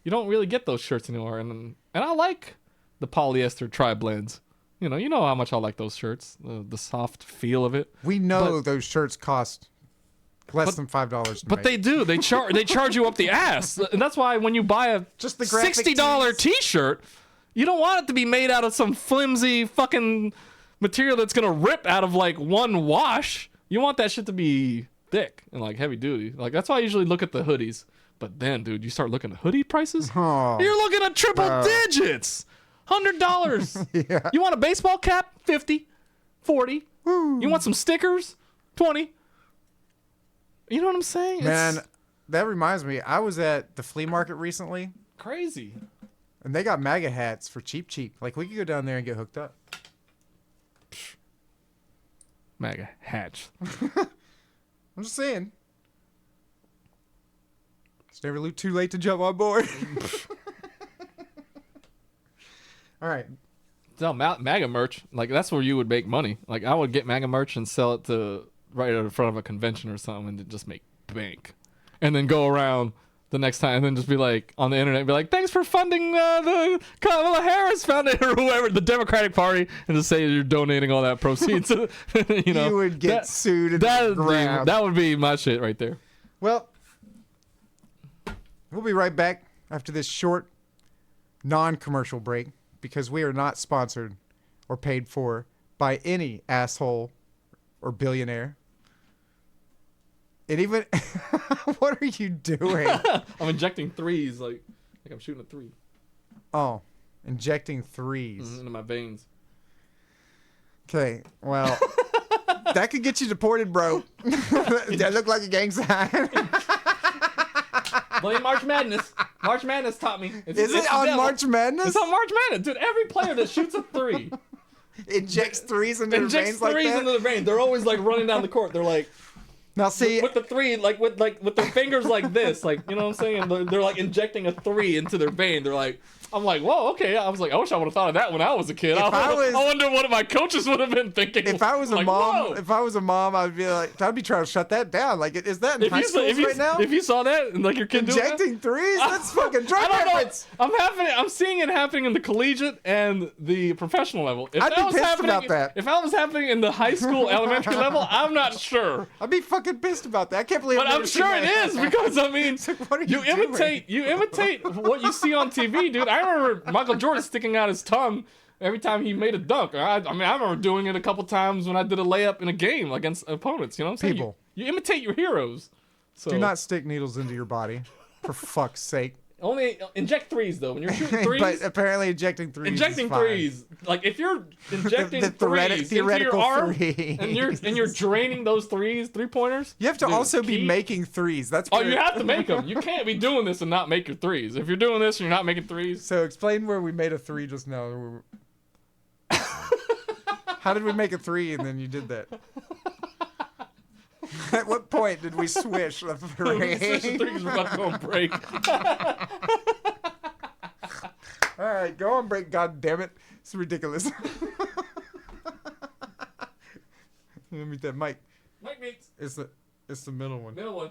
you don't really get those shirts anymore. And I like the polyester tri-blends. You know how much I like those shirts. The soft feel of it. We know But- those shirts cost Less than $5. But they do. They charge you up the ass, and that's why when you buy a Just the graphic $60 tees. T-shirt, you don't want it to be made out of some flimsy fucking material that's gonna rip out of like one wash. You want that shit to be thick and like heavy duty. Like that's why I usually look at the hoodies. But then, dude, you start looking at hoodie prices. Oh, You're looking at triple digits. $100. yeah. You want a baseball cap? 50, 40. Woo. You want some stickers? 20. You know what I'm saying? Man, It's that reminds me. I was at the flea market recently, crazy. and they got MAGA hats for cheap. Like, we could go down there and get hooked up. MAGA hatch. I'm just saying. It's never too late to jump on board. All right. No, MAGA merch. Like that's where you would make money. Like I would get MAGA merch and sell it to right in front of a convention or something, and just make bank, and then go around the next time, and then just be like on the internet, be like, "Thanks for funding the Kamala Harris Foundation or whoever, the Democratic Party," and just say you're donating all that proceeds. You know, You would get sued and that grabbed. that would be my shit right there. Well, we'll be right back after this short, non-commercial break because we are not sponsored or paid for by any asshole or billionaire. And even, what are you doing? I'm injecting threes, like I'm shooting a three Oh, injecting threes. into my veins. Okay, well, that could get you deported, bro. That looked like a gang sign. Blame March Madness. March Madness taught me. Is it the on devil. March Madness? It's on March Madness, dude. Every player that shoots a three Injects threes into their injects veins like threes that? into the vein. They're always like running down the court. They're like Now, see, with the three, like with their fingers like this, like you know what I'm saying. They're like injecting a three into their vein. They're like, I'm like, whoa, okay. I was like, I wish I would have thought of that when I was a kid. I wonder what my coaches would have been thinking. if I was a Like, mom, whoa. I'd be like, I'd be trying to shut that down. Like, is that in If high you, saw, schools right now? if you saw that and like your kid doing that, Injecting threes? That's fucking drug I don't know. reference. I'm seeing it happening in the collegiate and the professional level. If I'd that be was pissed happening, about that. If that was happening in the high school, elementary level, I'm not sure. I'd be fucking pissed about that. I can't believe But I've I'm never seen sure it that. is because I mean, It's like, what are you you doing? imitate what you see on TV, dude. I remember Michael Jordan sticking out his tongue every time he made a dunk. I remember doing it a couple times when I did a layup in a game against opponents. You know what I'm saying? People. You imitate your heroes. So Do not stick needles into your body, for fuck's sake. only inject threes though. When you're shooting threes, But apparently injecting threes injecting is fine. threes. Like if you're injecting The threes into your theoretical arm threes. and you're draining those three-pointers. You have to dude, also be key. making threes. That's Oh, where- you have to make them. You can't be doing this and not make your threes. If you're doing this and you're not making threes, So explain where we made a three just now. How did we make a three and then you did that? At what point did we swish the three? switch the threes, we're about to go on break. All right, go on break. God damn it, it's ridiculous. Let me mute that mic. Mike meets It's the middle one. middle one.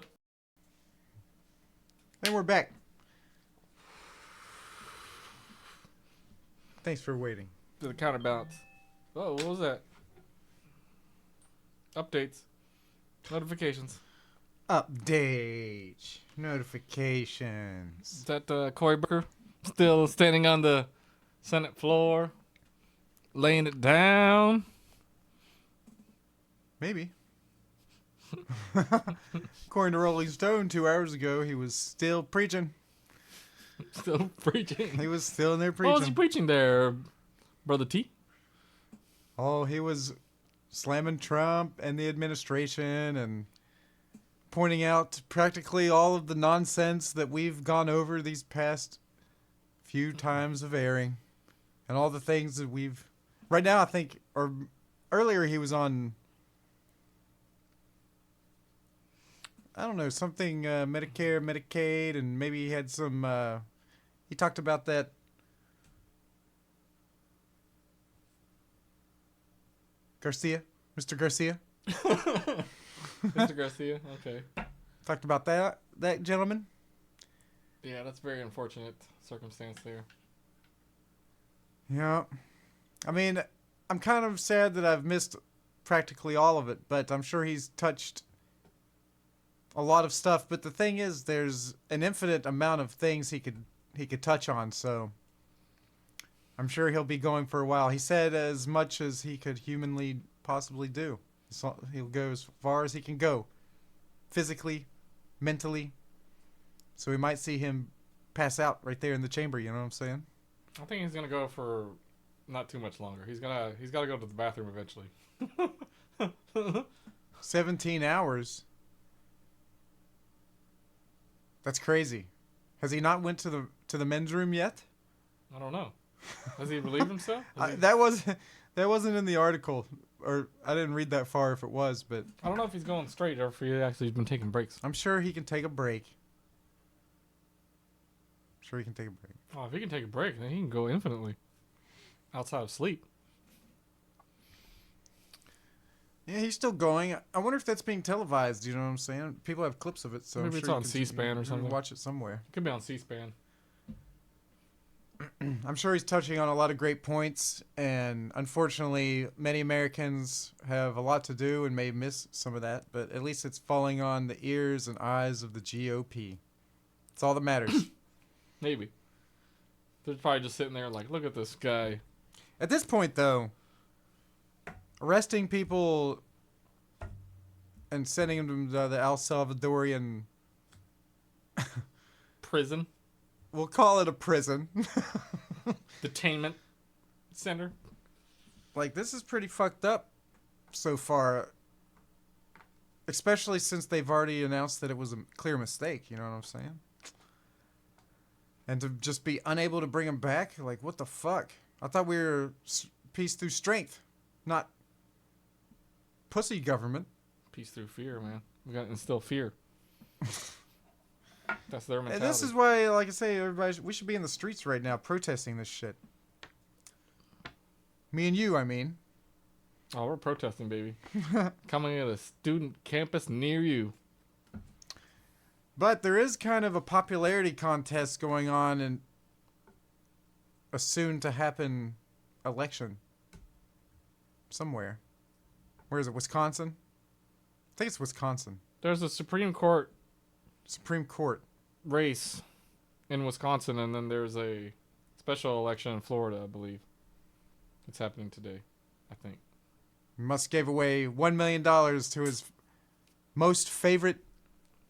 And we're back. Thanks for waiting. To the counterbalance. Oh, what was that? Updates. Notifications. Update. Notifications. Is that Cory Booker still standing on the Senate floor, laying it down? Maybe. According to Rolling Stone, 2 hours ago, he was still preaching. Still preaching. He was still in there What was he preaching. preaching there, Brother T? Oh, he was slamming Trump and the administration and pointing out practically all of the nonsense that we've gone over these past few times of airing and all the things that we've... Right now, I think, or earlier he was on... I don't know, something Medicare, Medicaid, and maybe he had some... he talked about that... Garcia? Mr. Garcia? Mr. Garcia? Okay. Talked about that gentleman? Yeah, that's very unfortunate circumstance there. Yeah. I mean, I'm kind of sad that I've missed practically all of it, but I'm sure he's touched a lot of stuff. But the thing is, there's an infinite amount of things he could touch on. So I'm sure he'll be going for a while. He said as much as he could humanly possibly do. So he'll go as far as he can go, physically, mentally. So we might see him pass out right there in the chamber. You know what I'm saying? I think he's gonna go for not too much longer. He's got to go to the bathroom eventually. 17 hours. That's crazy. Has he not went to the men's room yet? I don't know. Has he relieved himself? That wasn't in the article, or I didn't read that far if it was, but I don't know if he's going straight or if he actually has been taking breaks. I'm sure he can take a break. Sure he can take a break. Oh, if he can take a break, then he can go infinitely outside of sleep. Yeah, he's still going. I wonder if that's being televised. You know what I'm saying? People have clips of it, so Maybe I'm it's sure on C-SPAN or something. Watch it somewhere. It could be on C-SPAN. I'm sure he's touching on a lot of great points, and unfortunately, many Americans have a lot to do and may miss some of that. But at least it's falling on the ears and eyes of the GOP. That's all that matters. Maybe. They're probably just sitting there like, look at this guy. At this point, though, arresting people and sending them to the El Salvadorian... Prison. We'll call it a prison. Detainment center. Like, this is pretty fucked up so far. Especially since they've already announced that it was a clear mistake. You know what I'm saying? And to just be unable to bring him back? Like, what the fuck? I thought we were peace through strength, not pussy government. Peace through fear, man. We got to instill fear. That's their mentality. And this is why, like I say, everybody, we should be in the streets right now protesting this shit. Me and you, I mean. Oh, we're protesting, baby. Coming at a student campus near you. But there is kind of a popularity contest going on in a soon-to-happen election. Somewhere. Where is it? Wisconsin? I think it's Wisconsin. There's a Supreme Court race in Wisconsin, and then there's a special election in Florida, I believe. It's happening today, I think. Musk gave away $1 million to his most favorite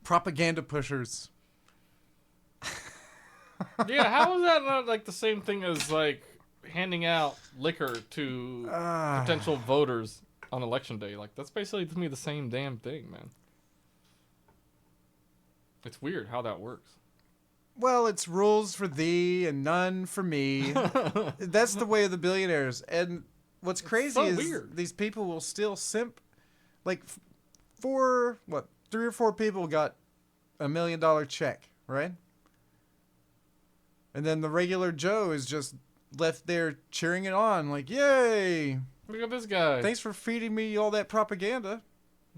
propaganda pushers. Yeah, how is that not like the same thing as like handing out liquor to potential voters on election day? Like, that's basically to me the same damn thing, man. It's weird how that works. Well, it's rules for thee and none for me. That's the way of the billionaires. And what's crazy so is weird. These people will still simp. Like, 3 or 4 people got $1 million check, right? And then the regular Joe is just left there cheering it on, like, yay! Look at this guy. Thanks for feeding me all that propaganda.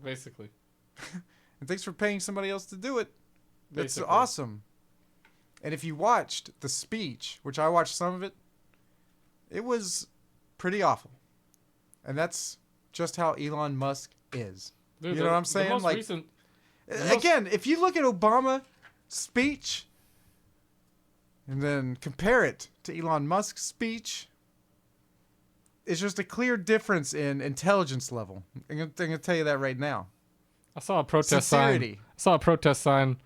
Basically. And thanks for paying somebody else to do it. That's Basically. awesome. And if you watched the speech, which I watched some of it, it was pretty awful. And that's just how Elon Musk is. Dude, you know what I'm saying? The most Like, recent, again, if you look at Obama's speech and then compare it to Elon Musk's speech, it's just a clear difference in intelligence level. I'm going to tell you that right now. I saw a protest Sincerity. sign. I saw a protest sign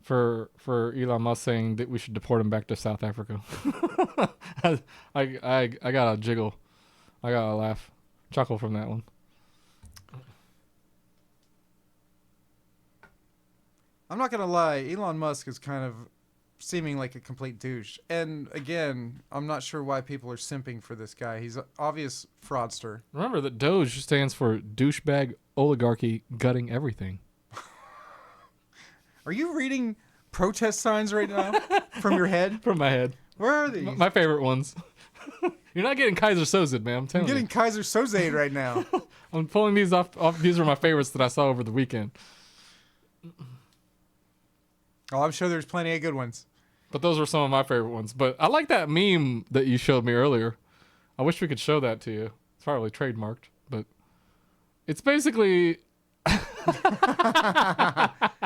for Elon Musk saying that we should deport him back to South Africa. I got a jiggle. I got a laugh. Chuckle from that one. I'm not going to lie. Elon Musk is kind of seeming like a complete douche. And again, I'm not sure why people are simping for this guy. He's an obvious fraudster. Remember that Doge stands for douchebag oligarchy gutting everything. Are you reading protest signs right now from your head? From my head. Where are these? My favorite ones. You're not getting Kaiser Soze, man. I'm telling I'm getting Kaiser Soze right now. I'm pulling these off. These are my favorites that I saw over the weekend. Oh, I'm sure there's plenty of good ones. But those were some of my favorite ones. But I like that meme that you showed me earlier. I wish we could show that to you. It's probably trademarked, but it's basically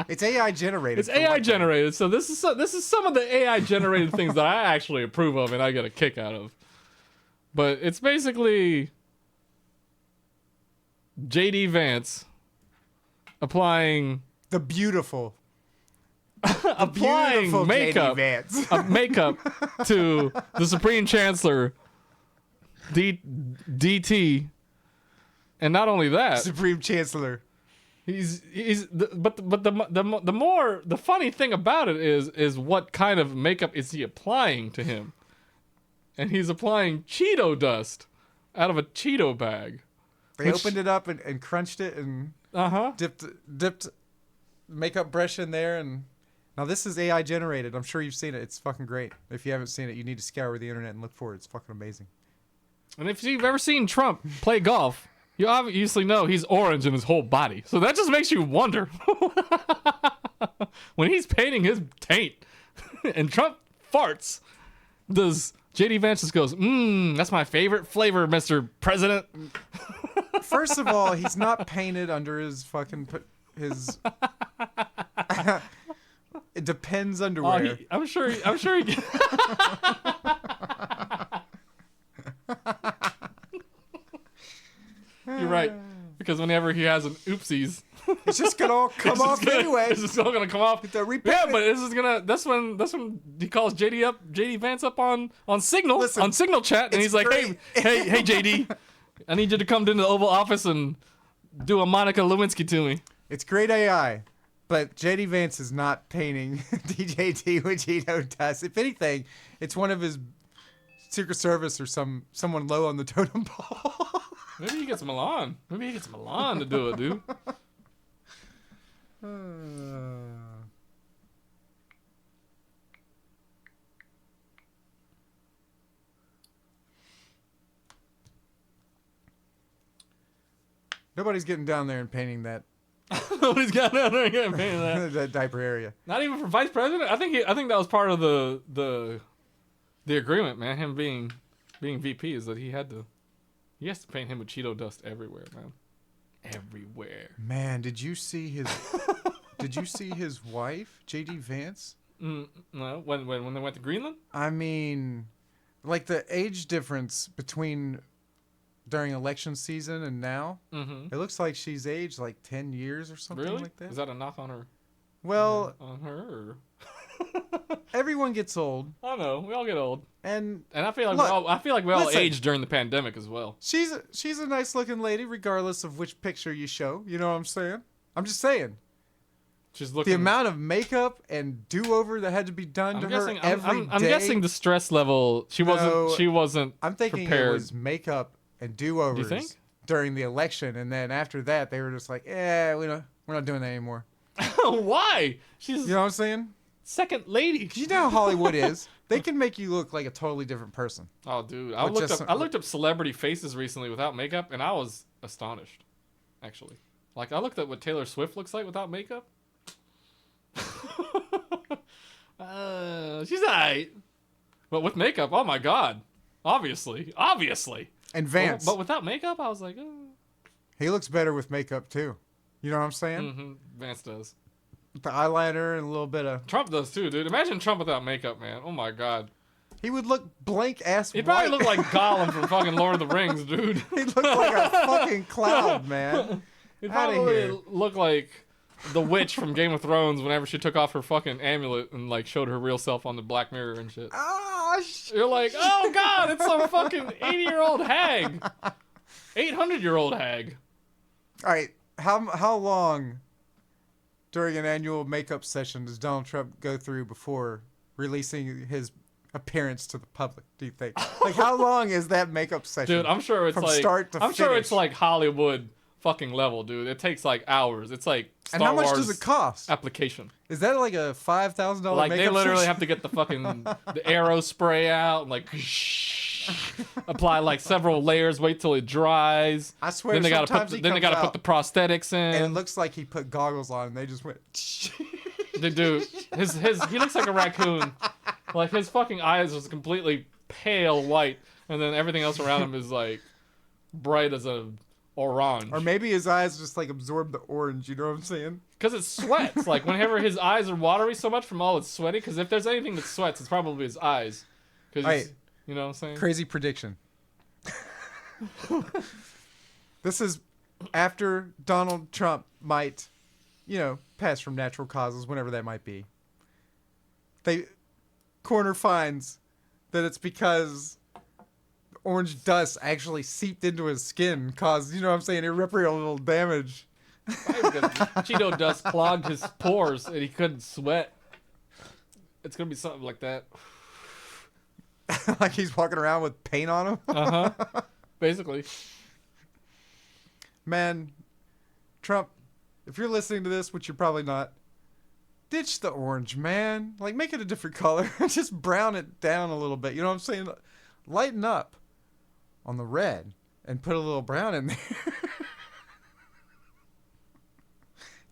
It's AI generated. It's AI generated. So this is some of the AI generated things that I actually approve of and I get a kick out of. But it's basically JD Vance applying The beautiful. applying Beautiful makeup JD Vance. makeup to the Supreme Chancellor DT, and not only that, Supreme Chancellor. but the funny thing about it is what kind of makeup is he applying to him, and he's applying Cheeto dust out of a Cheeto bag. They opened it up and crunched it and dipped makeup brush in there. And now this is AI generated. I'm sure you've seen it. It's fucking great. If you haven't seen it, you need to scour the internet and look for it. It's fucking amazing. And if you've ever seen Trump play golf, you obviously know he's orange in his whole body. So that just makes you wonder. When he's painting his taint and Trump farts, does JD Vance just goes, that's my favorite flavor, Mr. President? First of all, he's not painted under his fucking his. It depends underwear. I'm sure he You're right. Because whenever he has an oopsies, it's just gonna all come off anyway. It's just all gonna come off. Yeah, but that's when he calls JD Vance up on Signal. Listen, on Signal chat, and he's like, great. hey JD, I need you to come into the Oval Office and do a Monica Lewinsky to me. It's great AI, but JD Vance is not painting DJT with Cheeto dust. If anything, it's one of his Secret Service or someone low on the totem pole. Maybe he gets Milan. Maybe he gets Milan to do it, dude. Nobody's getting down there and painting that Nobody's got down there and getting painted that. that diaper area. Not even for vice president. I think that was part of the agreement, man. Him being VP is that he has to paint him with Cheeto dust everywhere, man. Everywhere. Man, did you see his wife, JD Vance? No, when they went to Greenland? I mean, like the age difference between during election season and now, it looks like she's aged like 10 years or something Really? like that. Is that a knock on her? Well, On her? Or? everyone gets old, I know. We all get old. and I feel like Look, we all listen. aged during the pandemic as well. she's a nice looking lady, regardless of which picture you show. You know what I'm saying? I'm just saying. She's looking. The amount of makeup and do-over that had to be done to her every day. I'm guessing the stress level. She wasn't. I'm thinking prepared. it was makeup and do-overs Do you think? during the election, and then after that, they were just like, we're not doing that anymore. Why? She's You know what I'm saying? second lady. 'Cause you know how Hollywood is. They can make you look like a totally different person. Oh, dude, With just I looked up celebrity faces recently without makeup, and I was astonished. Actually, like I looked at what Taylor Swift looks like without makeup. She's alright, but with makeup, oh my god, obviously. And Vance, But without makeup, I was like, he looks better with makeup too. You know what I'm saying? Vance does. With the eyeliner and a little bit of... Trump does too, dude. Imagine Trump without makeup, man. Oh my god. He would look blank ass He'd white. probably look like Gollum from fucking Lord of the Rings, dude. He'd look like a fucking cloud, man. He'd Outta probably here. look like the witch from Game of Thrones whenever she took off her fucking amulet and like showed her real self on the Black Mirror and shit. Oh, You're like, oh god, it's some fucking 80-year-old hag. 800-year-old hag. All right, how long during an annual makeup session does Donald Trump go through before releasing his appearance to the public, do you think? Like, how long is that makeup session? Dude, I'm sure it's from like start to I'm sure it's finish? like Hollywood fucking level, dude. It takes like hours. It's like And Star how much Wars does it cost? application. Is that like a $5,000 Like makeup they literally session? have to get the fucking the arrow spray out and like apply like several layers, wait till it dries. I swear, Then they gotta sometimes put he put comes the prosthetics and it in. looks like he put goggles on and they just went... The dude, his he looks like a raccoon. Like his fucking eyes is completely pale white, and then everything else around him is like bright as a orange. Or maybe his eyes just like absorb the orange. You know what I'm saying? Because it sweats. Like, whenever his eyes are watery so much from all it's sweaty. Because if there's anything that sweats, it's probably his eyes. Because, Right. you know what I'm saying? Crazy prediction. This is after Donald Trump might, pass from natural causes, whenever that might be. Coroner finds that it's because orange dust actually seeped into his skin, caused, irreparable damage. Because Cheeto dust clogged his pores and he couldn't sweat. It's going to be something like that. Like he's walking around with paint on him. Uh-huh. Basically. Man, Trump, if you're listening to this, which you're probably not, ditch the orange, man. Like, make it a different color. Just brown it down a little bit. You know what I'm saying? Lighten up on the red and put a little brown in there.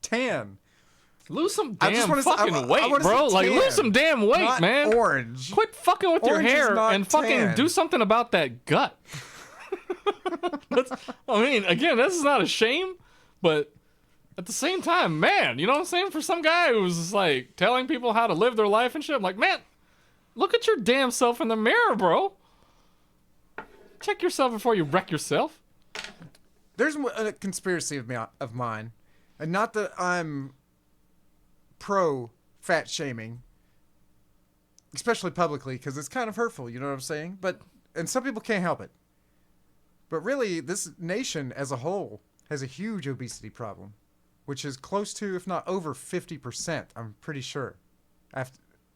Tan. Lose some I just damn wanna fucking weight, wanna bro. say Like, tan, lose some damn weight, not man. Orange. Quit fucking with Orange your is hair not and fucking tan. do something about that gut. Again, this is not a shame, but at the same time, man, you know what I'm saying? For some guy who's just like telling people how to live their life and shit, I'm like, man, look at your damn self in the mirror, bro. Check yourself before you wreck yourself. There's a conspiracy of mine, and not that I'm pro fat shaming, especially publicly, because it's kind of hurtful, you know what I'm saying? And some people can't help it. But really, this nation as a whole has a huge obesity problem, which is close to, if not over 50%, I'm pretty sure,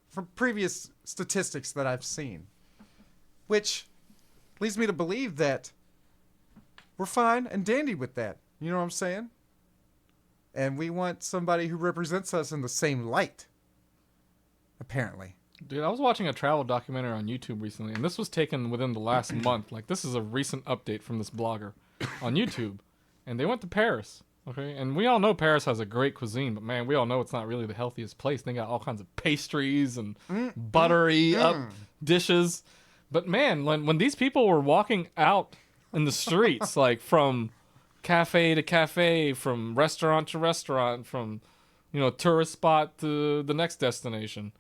from previous statistics that I've seen. Which leads me to believe that we're fine and dandy with that. You know what I'm saying? And we want somebody who represents us in the same light. Apparently. Dude, I was watching a travel documentary on YouTube recently, and this was taken within the last month. Like, this is a recent update from this blogger on YouTube. And they went to Paris, okay? And we all know Paris has a great cuisine, but man, we all know it's not really the healthiest place. They got all kinds of pastries and buttery up dishes. But man, when these people were walking out in the streets, like from cafe to cafe, from restaurant to restaurant, from, tourist spot to the next destination,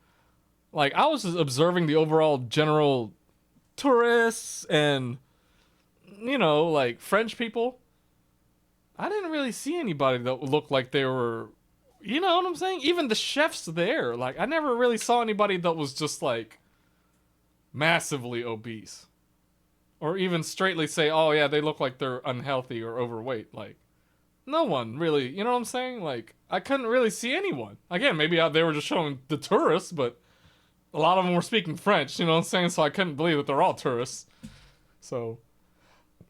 like, I was just observing the overall general tourists and, like, French people. I didn't really see anybody that looked like they were, you know what I'm saying? Even the chefs there, like, I never really saw anybody that was just, like, massively obese. Or even straightly say, oh, yeah, they look like they're unhealthy or overweight. Like, no one really, you know what I'm saying? Like, I couldn't really see anyone. Again, maybe they were just showing the tourists, but a lot of them were speaking French, you know what I'm saying? So I couldn't believe that they're all tourists. So,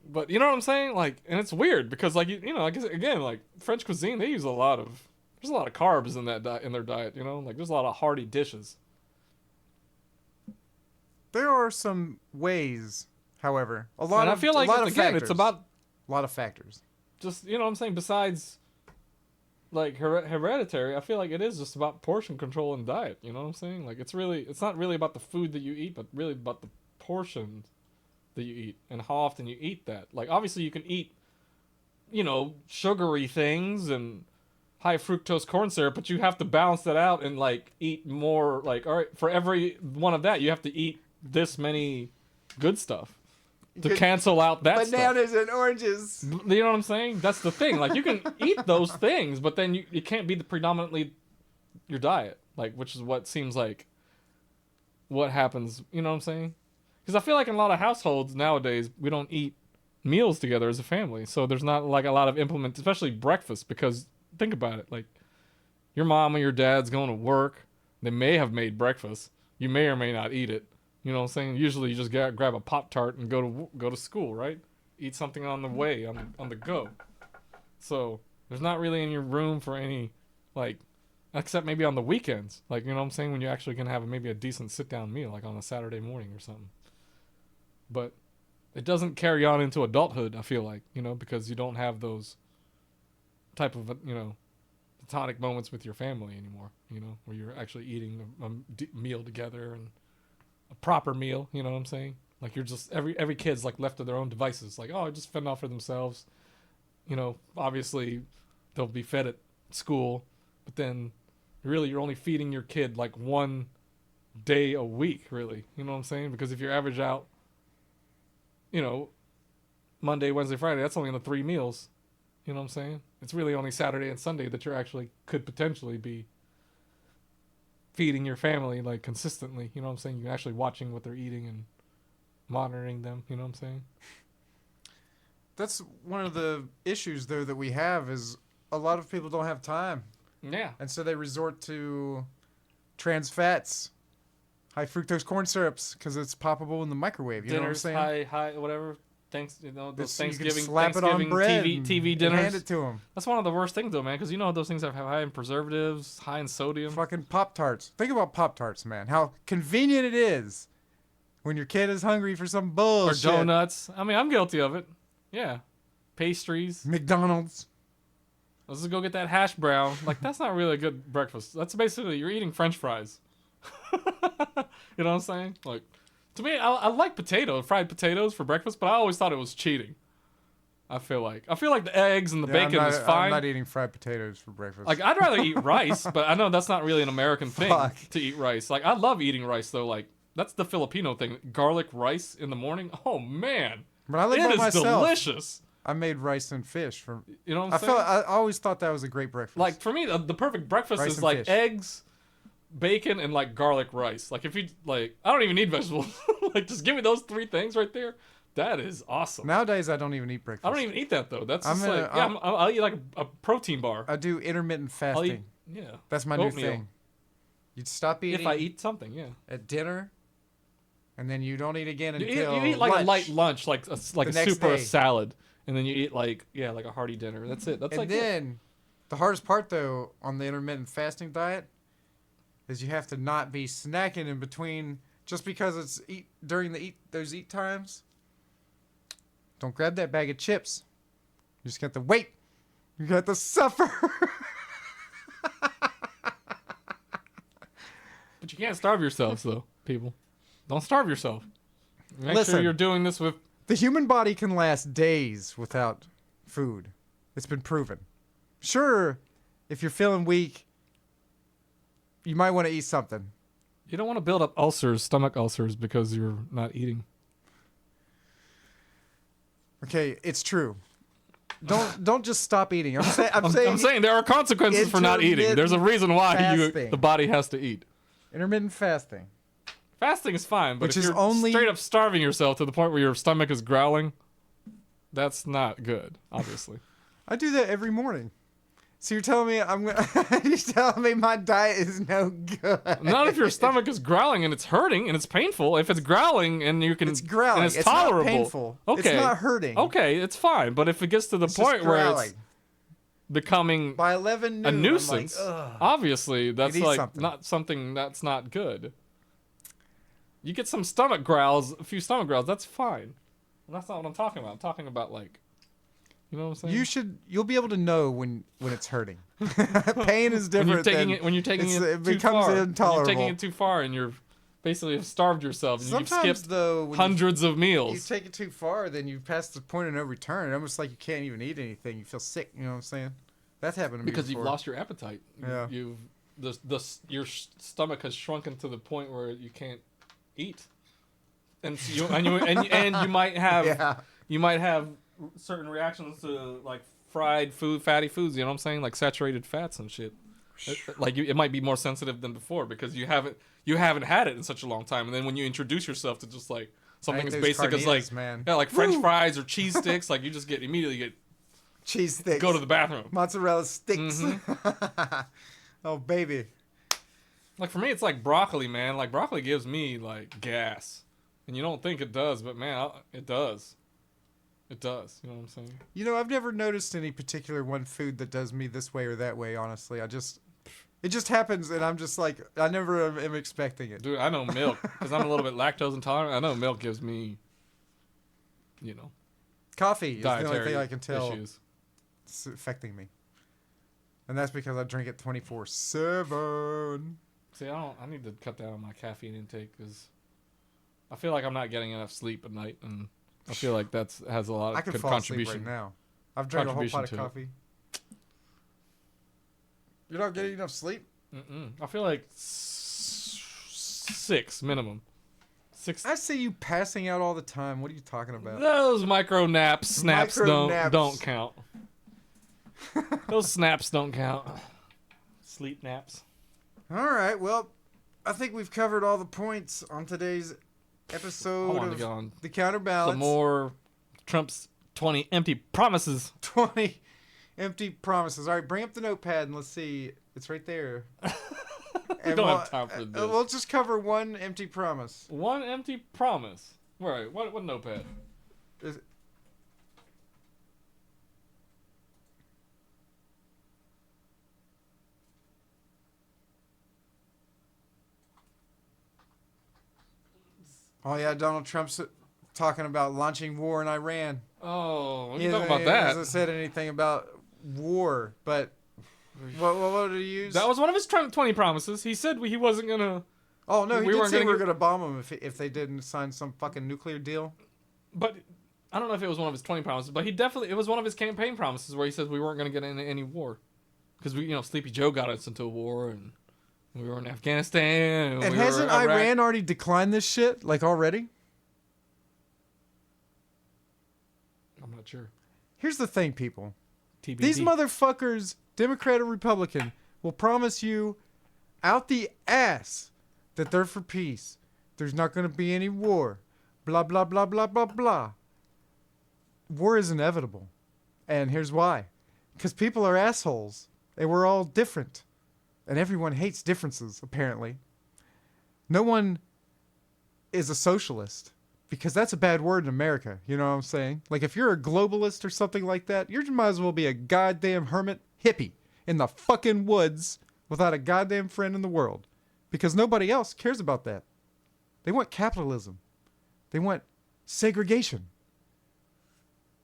but you know what I'm saying? Like, and it's weird because, like, I guess, again, like, French cuisine, they use there's a lot of carbs in that in their diet, like, there's a lot of hearty dishes. There are some ways, however, I feel like, again, it's about a lot of factors. Just, you know what I'm saying? Besides, like, hereditary, I feel like it is just about portion control and diet. You know what I'm saying? Like, it's not really about the food that you eat, but really about the portions that you eat and how often you eat that. Like, obviously you can eat, sugary things and high fructose corn syrup, but you have to balance that out and, like, eat more. Like, all right, for every one of that, you have to eat this many good stuff to cancel out that bananas stuff. And oranges. You know what I'm saying? That's the thing. Like, you can eat those things, but then it can't be predominantly your diet. Like, which is what seems like what happens. You know what I'm saying? Because I feel like in a lot of households nowadays, we don't eat meals together as a family. So there's not, like, a lot of especially breakfast. Because think about it. Like, your mom or your dad's going to work. They may have made breakfast. You may or may not eat it. You know what I'm saying? Usually you just grab a Pop-Tart and go to school, right? Eat something on the way, on the go. So there's not really any room for any, like, except maybe on the weekends. Like, you know what I'm saying? When you actually can have maybe a decent sit-down meal, like on a Saturday morning or something. But it doesn't carry on into adulthood, I feel like, because you don't have those type of, platonic moments with your family anymore, where you're actually eating a meal together and a proper meal, you know what I'm saying? Like, you're just every kid's like left to their own devices, like, oh, just fend off for themselves, obviously they'll be fed at school, but then really you're only feeding your kid like one day a week, really. You know what I'm saying? Because if you average out, Monday, Wednesday, Friday, that's only on the 3 meals. You know what I'm saying? It's really only Saturday and Sunday that you're actually could potentially be feeding your family like consistently. You know what I'm saying? You're actually watching what they're eating and monitoring them. You know what I'm saying? That's one of the issues, though, that we have is a lot of people don't have time. Yeah. And so they resort to trans fats, high fructose corn syrups, because it's poppable in the microwave. You know what I'm Dinners, saying? high, whatever. Those You Thanksgiving, can slap it on bread TV and dinners. hand it to them. That's one of the worst things, though, man, because those things have high in preservatives, high in sodium. Fucking Pop-Tarts. Think about Pop-Tarts, man. How convenient it is when your kid is hungry for some bullshit. Or donuts. I mean, I'm guilty of it. Yeah. Pastries. McDonald's. Let's just go get that hash brown. Like, that's not really a good breakfast. That's basically, you're eating French fries. You know what I'm saying? Like, to me, I like fried potatoes for breakfast, but I always thought it was cheating. I feel like the eggs and the bacon is fine. I'm not eating fried potatoes for breakfast. Like, I'd rather eat rice, but I know that's not really an American thing Fuck. to eat rice. Like, I love eating rice, though. Like, that's the Filipino thing. Garlic rice in the morning. Oh, man. When I lived It by is myself, delicious. I made rice and fish. From You know what I'm saying? I always thought that was a great breakfast. Like, for me, the perfect breakfast Rice is and like fish. eggs, bacon, and like garlic rice. Like, if you like, I don't even need vegetables. Like, just give me those 3 things right there. That is awesome. Nowadays, I don't even eat breakfast. I don't even eat that though. That's just I'm like, gonna- I'll eat like a protein bar. I do intermittent I'll fasting. eat, yeah. That's my oatmeal. new thing. You'd stop eating If I eat something, yeah. at dinner, and then you don't eat again You until eat like lunch. a light lunch, like a The next soup or a day. salad, and then you eat like a hearty dinner. That's it. That's And like then the hardest part, though, on the intermittent fasting diet is you have to not be snacking in between just because it's during those eat times. Don't grab that bag of chips. You just got to wait. You got to suffer. But you can't starve yourselves, though, people. Don't starve yourself. Make Listen. sure you're doing this with. The human body can last days without food. It's been proven. Sure, if you're feeling weak, you might want to eat something. You don't want to build up stomach ulcers, because you're not eating. Okay, it's true. Don't just stop eating. I'm saying there are consequences for not eating. There's a reason why fasting. the body has to eat. Intermittent fasting. Fasting is fine, but Which if is you're only- straight up starving yourself to the point where your stomach is growling, that's not good, obviously. I do that every morning. So you're telling me you're telling me my diet is no good? Not if your stomach is growling and it's hurting and it's painful. If it's growling and you can, It's growling. and it's Not tolerable. painful. Okay, It's not hurting. Okay, it's fine. But if it gets to the It's just point where growling. it's becoming By 11 noon, a nuisance, I'm like, ugh. obviously that's eat like something. not something that's not good. You get some stomach growls, a few stomach growls, that's fine. That's not what I'm talking about. I'm talking about like, you know what I'm saying? You'll be able to know when it's hurting. Pain is different. When you're taking it it too becomes far. intolerable. When you're taking it too far and you're basically have starved yourself and Sometimes you've skipped though, when hundreds of you meals. take it too far, then you pass the point of no return. It's almost like you can't even eat anything. You feel sick. You know what I'm saying? That's happened to me Because before. you've lost your appetite. Yeah. Your stomach has shrunken to the point where you can't eat, and so you might have Yeah. you might have certain reactions to like fried food, fatty foods. You know what I'm saying? Like saturated fats and shit. Like it might be more sensitive than before because you haven't had it in such a long time. And then when you introduce yourself to just like something as those basic as like carnitas, man. like French fries or cheese sticks, like you just immediately get Cheese sticks. go to the bathroom. Mozzarella sticks. Mm-hmm. Oh baby. Like for me, it's like broccoli, man. Like broccoli gives me like gas, and you don't think it does, but man, it does. It does. You know what I'm saying? You know, I've never noticed any particular one food that does me this way or that way. Honestly, it just happens, and I'm just like, I never am expecting it. Dude, I know milk because I'm a little bit lactose intolerant. I know milk gives me, Coffee is the only dietary thing I can tell issues. it's affecting me, and that's because I drink it 24/7. See, I need to cut down on my caffeine intake because I feel like I'm not getting enough sleep at night, and I feel like has a lot I of can good fall asleep contribution. right now. I've drank a whole contribution pot of to it. coffee. You're not getting enough sleep? I feel like 6 minimum. 6. I see you passing out all the time. What are you talking about? Those micro naps, snaps Micro naps. don't count. Those snaps don't count. Sleep naps. All right. Well, I think we've covered all the points on today's episode I want to of go on the Counterbalance. some more Trump's 20 empty promises. 20 empty promises. All right, bring up the notepad and let's see. It's right there. We don't have time for this. We'll just cover one empty promise. One empty promise. Wait, what notepad? Oh yeah, Donald Trump's talking about launching war in Iran. Oh, He you talking about hasn't- that? hasn't said anything about war, but what did he use? That was one of his 20 promises. He said he wasn't gonna. Oh no, he we did weren't say gonna we were get- gonna bomb them if they didn't sign some fucking nuclear deal. But I don't know if it was one of his 20 promises. But it was one of his campaign promises where he said we weren't gonna get into any war, because Sleepy Joe got us into a war and we were in Afghanistan. And we were hasn't in Iraq. Iran already declined this shit like already? I'm not sure. Here's the thing, people. TBD. These motherfuckers, Democrat or Republican, will promise you out the ass that they're for peace. There's not going to be any war. Blah, blah, blah, blah, blah, blah. War is inevitable. And here's why. Because people are assholes. And we're all different. And everyone hates differences, apparently. No one is a socialist. Because that's a bad word in America. You know what I'm saying? Like, if you're a globalist or something like that, you might as well be a goddamn hermit hippie in the fucking woods without a goddamn friend in the world. Because nobody else cares about that. They want capitalism. They want segregation.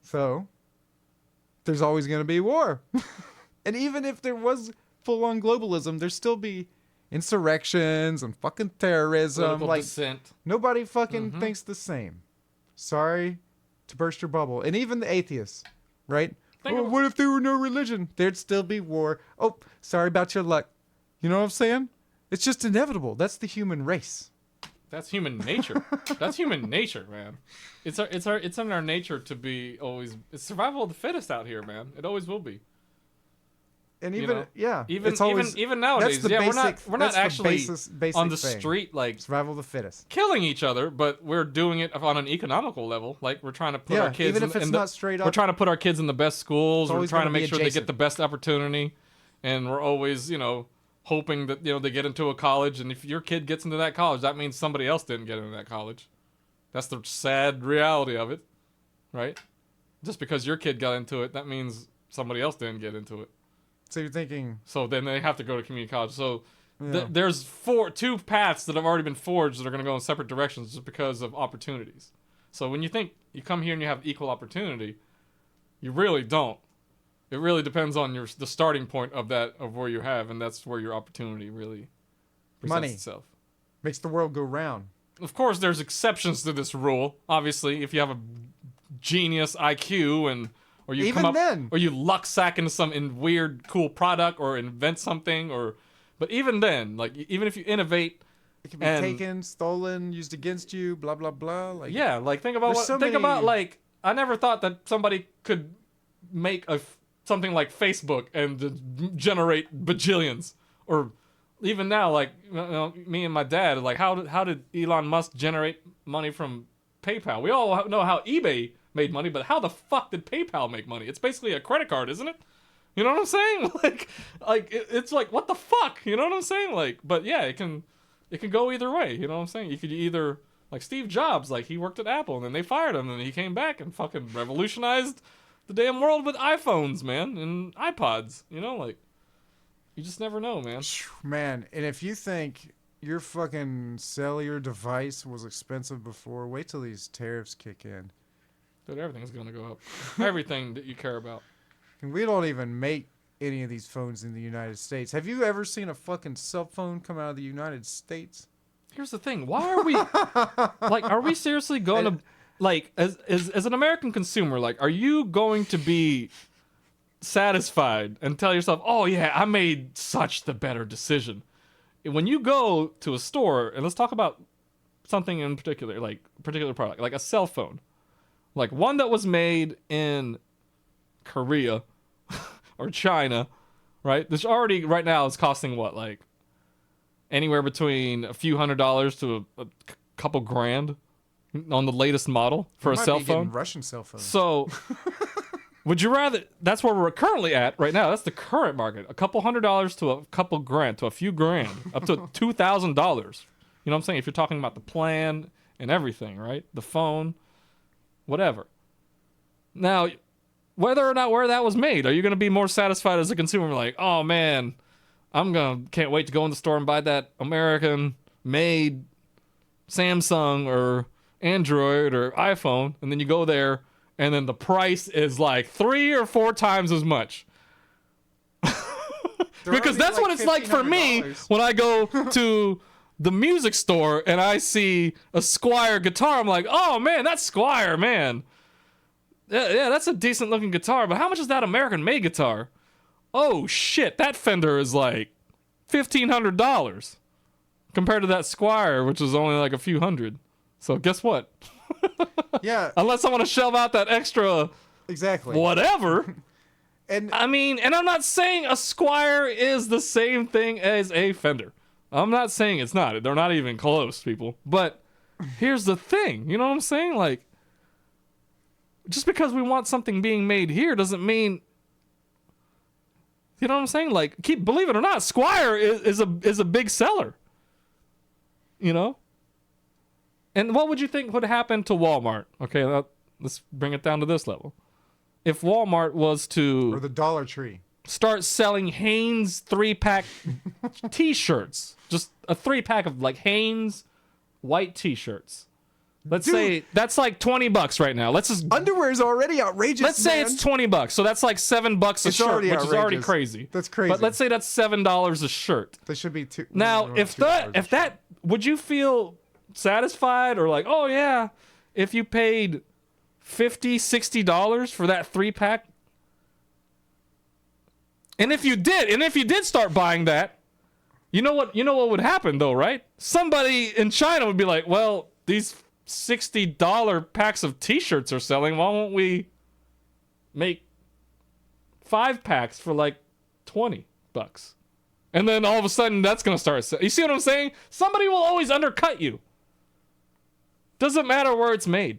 So, there's always going to be war. And even if there was full-on globalism, there'd still be insurrections and fucking terrorism. Political Like, dissent. nobody fucking thinks the same. Sorry to burst your bubble. And even the atheists, right? What if there were no religion? There'd still be war. Oh, sorry about your luck. You know what I'm saying? It's just inevitable. That's the human race. That's human nature. That's human nature, man. It's in our nature to be always. It's survival of the fittest out here, man. It always will be. And even it's always, even nowadays, that's the basic, we're not that's the actually basic on the thing. street like Survival of the fittest. killing each other, but we're doing it on an economical level. Like we're trying to put our kids even if it's not straight up. We're trying to put our kids in the best schools. It's We're always trying to gonna be make sure they adjacent. get the best opportunity, and we're always hoping that they get into a college. And if your kid gets into that college, that means somebody else didn't get into that college. That's the sad reality of it, right? Just because your kid got into it, that means somebody else didn't get into it. So you're thinking, So then they have to go to community college. So Yeah. there's two paths that have already been forged that are going to go in separate directions just because of opportunities. So when you think you come here and you have equal opportunity, you really don't. It really depends on the starting point of where you have, and that's where your opportunity really presents Money. itself. makes the world go round. Of course, there's exceptions to this rule. Obviously, if you have a genius IQ or you Even come up, then. or you luck sack into some weird cool product or invent something, but even then, like even if you innovate, It can be taken, stolen, used against you, blah blah blah. Like yeah, like think about There's like I never thought that somebody could make something like Facebook and generate bajillions, or even now, like me and my dad, like how did Elon Musk generate money from PayPal? We all know how eBay made money, but how the fuck did PayPal make money? It's basically a credit card, isn't it? You know what I'm saying? It's like what the fuck? You know what I'm saying? Like, but yeah, it can go either way. You know what I'm saying? You could either like Steve Jobs, like he worked at Apple and then they fired him and he came back and fucking revolutionized the damn world with iPhones, man, and iPods. You know, like you just never know, man. Man, and if you think your fucking cellular device was expensive before, wait till these tariffs kick in. Dude, everything's gonna go up. Everything that you care about. And we don't even make any of these phones in the United States. Have you ever seen a fucking cell phone come out of the United States? Here's the thing. Why are we like? Are we seriously going to? like as an American consumer, like, are you going to be satisfied and tell yourself, oh yeah, I made such the better decision? When you go to a store, and let's talk about something in particular, like a particular product, like a cell phone, like one that was made in Korea or China, right? This already right now is costing what, like anywhere between a few $100s to a couple grand on the latest model for a cell phone. Russian cell phones. So, would you rather? That's where we're currently at right now. That's the current market. A couple $100s to a couple grand to a few grand, up to $2,000. You know what I'm saying? If you're talking about the plan and everything, right? The phone, whatever. Now, whether or not where that was made, are you going to be more satisfied as a consumer? Like, oh man, can't wait to go in the store and buy that American-made Samsung or Android or iPhone, and then you go there, and then the price is like 3 or 4 times as much. Because that's like what it's like for me when I go to the music store and I see a Squier guitar. I'm like, oh man, that's Squier, man. Yeah, that's a decent looking guitar, but how much is that American-made guitar? Oh shit, that Fender is like $1,500 compared to that Squier, which is only like a few hundred. So guess what? Yeah. Unless I want to shell out that extra whatever. And I mean, and I'm not saying a Squier is the same thing as a Fender. I'm not saying it's not. They're not even close, people. But here's the thing. You know what I'm saying? Like, just because we want something being made here doesn't mean, you know what I'm saying? Like, believe it or not, Squier is a big seller. You know? And what would you think would happen to Walmart? Okay, let's bring it down to this level. If Walmart was to... Or the Dollar Tree. Start selling Hanes 3-pack t-shirts. Just a 3-pack of, like, Hanes white t-shirts. Let's say that's like $20 right now. Let's just... Underwear's already outrageous, Let's say it's $20. So that's like $7 a shirt, which is already crazy. That's crazy. But let's say that's $7 a shirt. They should be two. Now, if that... Would you feel satisfied or like, oh yeah, if you paid $50-$60 for that 3-pack, and if you did start buying that, you know what would happen though, right? Somebody in China would be like, well, these $60 packs of t-shirts are selling, why won't we make 5 packs for like $20? And then all of a sudden that's gonna start. You see what I'm saying? Somebody will always undercut you. Doesn't matter where it's made.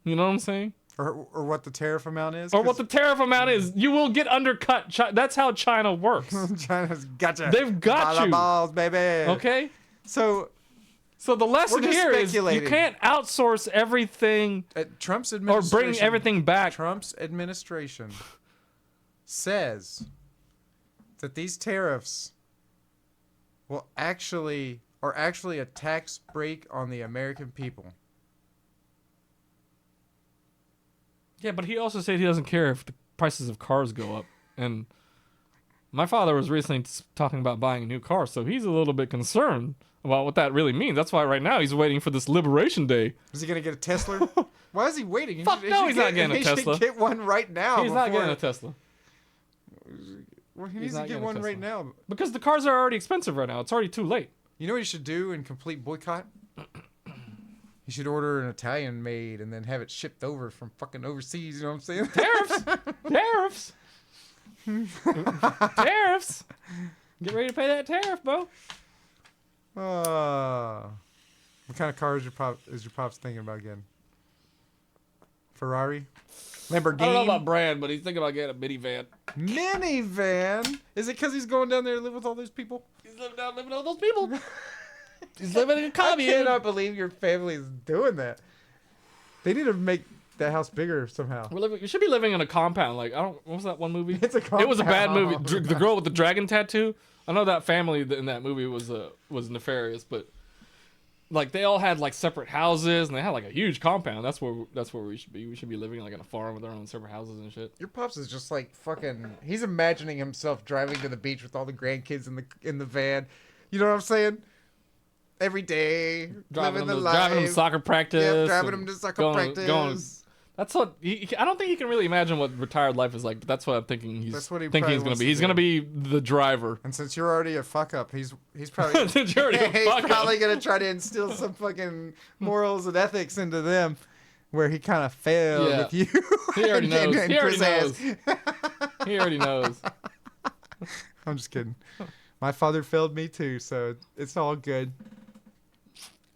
You know what I'm saying? Or what the tariff amount is? Or what the tariff amount is. You will get undercut. That's how China works. China's got you. They've got you. Balls, baby. Okay? So the lesson here is you can't outsource everything Trump's administration, or bring everything back. Trump's administration says that these tariffs are actually a tax break on the American people. Yeah, but he also said he doesn't care if the prices of cars go up. And my father was recently talking about buying a new car, so he's a little bit concerned about what that really means. That's why right now he's waiting for this Liberation Day. Is he going to get a Tesla? Why is he waiting? He's not getting a Tesla. He should get one right now. He's not getting a Tesla. Well, he needs to get one right now. Because the cars are already expensive right now. It's already too late. You know what you should do in complete boycott? You should order an Italian made and then have it shipped over from fucking overseas. You know what I'm saying? Tariffs. Tariffs. Get ready to pay that tariff, bro. What kind of car is your pops thinking about getting? Ferrari? Lamborghini? I don't know about brand, but he's thinking about getting a minivan. Minivan? Is it because he's going down there to live with all those people? He's living with all those people. He's living in a commune. I cannot believe your family is doing that. They need to make that house bigger somehow. We should be living in a compound. Like, what was that one movie? It's a compound. It was a bad movie. The girl with the dragon tattoo. I know that family in that movie was nefarious, but like they all had like separate houses and they had like a huge compound. That's where we should be. We should be living like in a farm with our own separate houses and shit. Your pops is just like fucking. He's imagining himself driving to the beach with all the grandkids in the van. You know what I'm saying? every day, driving living the them, life. driving them to soccer practice. Yep, driving and them to soccer practice. That's what I don't think he can really imagine what retired life is like. But that's what I'm thinking. That's what he thinking probably he's gonna wants be. to He's do. gonna be the driver. And since you're already a fuck up, he's probably Since you're already a he's fuck up. probably gonna try to instill some fucking morals and ethics into them, where he kind of failed. Yeah. If you, He already knows. and He already Chris knows. has. He already knows. I'm just kidding. My father failed me too, so it's all good.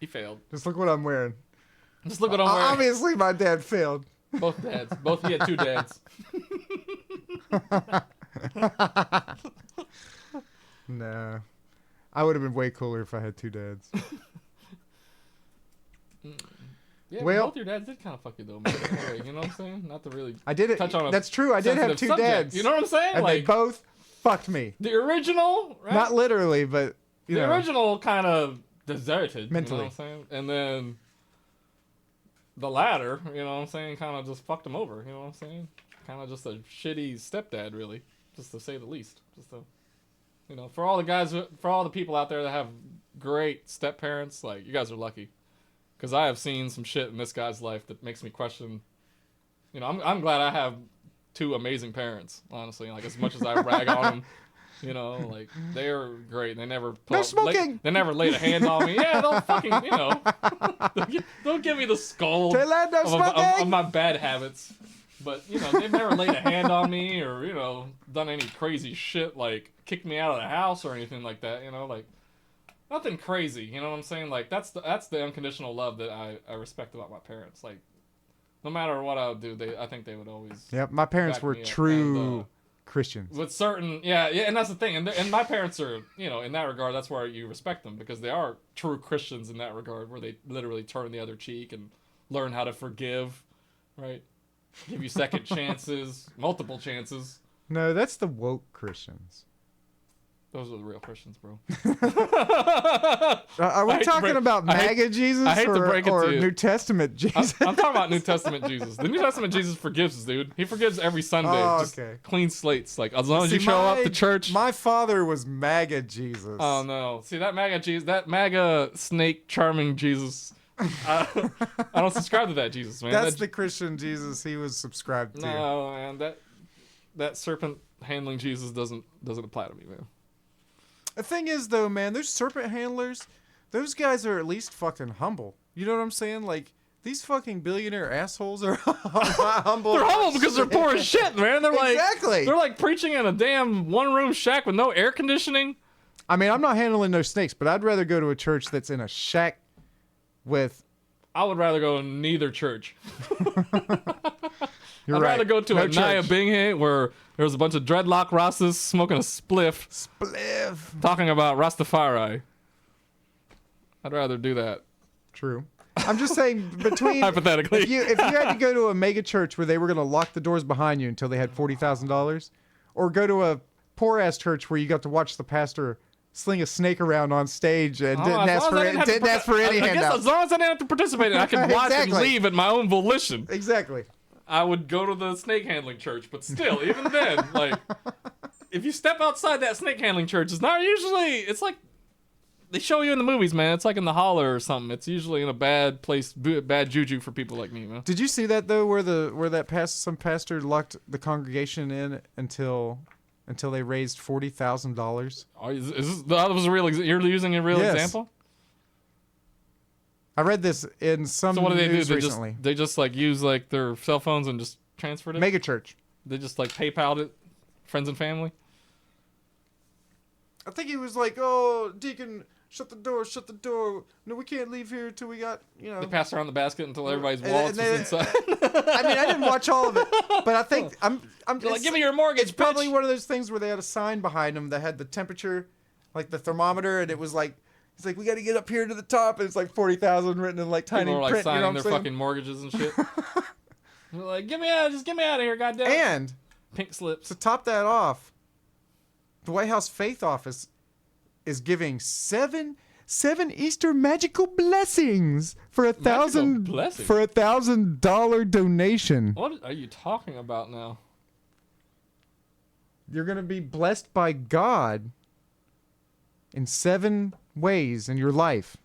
He failed. Just look what I'm wearing. Just look what I'm wearing. Obviously, my dad failed. Both dads. Both he had two dads. No. I would have been way cooler if I had two dads. Yeah, Well- both your dads did kind of fuck you though, man. Like, you know what I'm saying? Not to really I did it. touch on a That's true. I did have sensitive two subject. dads. You know what I'm saying? And they Like both fucked me. the original, right? Not literally, but you the know. original kind of deserted. Mentally. You know what I'm saying? And then the latter, you know what I'm saying, kind of just fucked him over. You know what I'm saying? Kind of just a shitty stepdad, really, just to say the least. Just to, you know, for all the guys, for all the people out there that have great step parents, like you guys are lucky, because I have seen some shit in this guy's life that makes me question. You know, I'm glad I have two amazing parents. Honestly, like as much as I rag on them. You know, like they're great. They never No smoking. they never laid a hand on me. Yeah, they'll fucking don't give me the skull Taylor, no of smoking. my bad habits. But you know, they've never laid a hand on me or you know done any crazy shit like kicked me out of the house or anything like that. You know, like nothing crazy. You know what I'm saying? Like that's the unconditional love that I respect about my parents. Like no matter what I would do, I think they would always. Yep, my parents back were me up. true And, Christians. with certain and that's the thing and my parents are you know in that regard that's where you respect them because they are true Christians in that regard where they literally turn the other cheek and learn how to forgive, right? Give you second chances, multiple chances. No, that's the woke Christians. Those are the real Christians, bro. Are we talking about MAGA Jesus I hate to break it or to you. New Testament Jesus? I'm talking about New Testament Jesus. The New Testament Jesus forgives us, dude. He forgives every Sunday. Oh, Just okay. clean slates. Like as long as See, you show up to church. My father was MAGA Jesus. Oh no! See that MAGA Jesus, that MAGA snake charming Jesus. I don't subscribe to that Jesus, man. That's That- the Christian Jesus he was subscribed to. no, man. That serpent handling Jesus doesn't apply to me, man. The thing is, though, man, those serpent handlers, those guys are at least fucking humble. You know what I'm saying? Like, these fucking billionaire assholes are humble. They're humble because they're poor as shit, man. They're like Exactly. They're like preaching in a damn one-room shack with no air conditioning. I mean, I'm not handling no snakes, but I'd rather go to a church that's in a shack with. I would rather go to neither church. You're I'd right. rather go to No a Naya church. Binghe where there's a bunch of dreadlock Rastas smoking a spliff, Spliff. talking about Rastafari. I'd rather do that. True. I'm just saying, between Hypothetically. if you had to go to a mega church where they were going to lock the doors behind you until they had $40,000, or go to a poor ass church where you got to watch the pastor sling a snake around on stage and didn't ask for any I guess handout. as long as I didn't have to participate, I could watch and Exactly. leave at my own volition. Exactly. I would go to the snake handling church, but still, even then, like, if you step outside that snake handling church, it's not usually. It's like they show you in the movies, man. It's like in the holler or something. It's usually in a bad place, bad juju for people like me, man. Did you see that though, where some pastor locked the congregation in until they raised $40,000? That was a real? You're using a real Yes. example. I read this in some So what do they do? news They recently. just like use like their cell phones and just transferred it. Mega church. They just like PayPal'd it, friends and family. I think he was like, "Oh, deacon, shut the door. No, we can't leave here until we got, you know." They pass around the basket until everybody's And- wallets and was they- inside. I mean, I didn't watch all of it, but I think I'm You're like, give me your mortgage, It's probably bitch." one of those things where they had a sign behind them that had the temperature, like the thermometer, and it was like, it's like, we got to get up here to the top, and it's like 40,000 written in like tiny People are like print. You know signing what their I'm saying? fucking mortgages and shit. They're like, get me out of here, goddamn. And Pink slips. to top that off, the White House Faith Office is giving seven Easter magical blessings for a blessings? $1,000 donation. What are you talking about now? You're gonna be blessed by God in 7 ways in your life.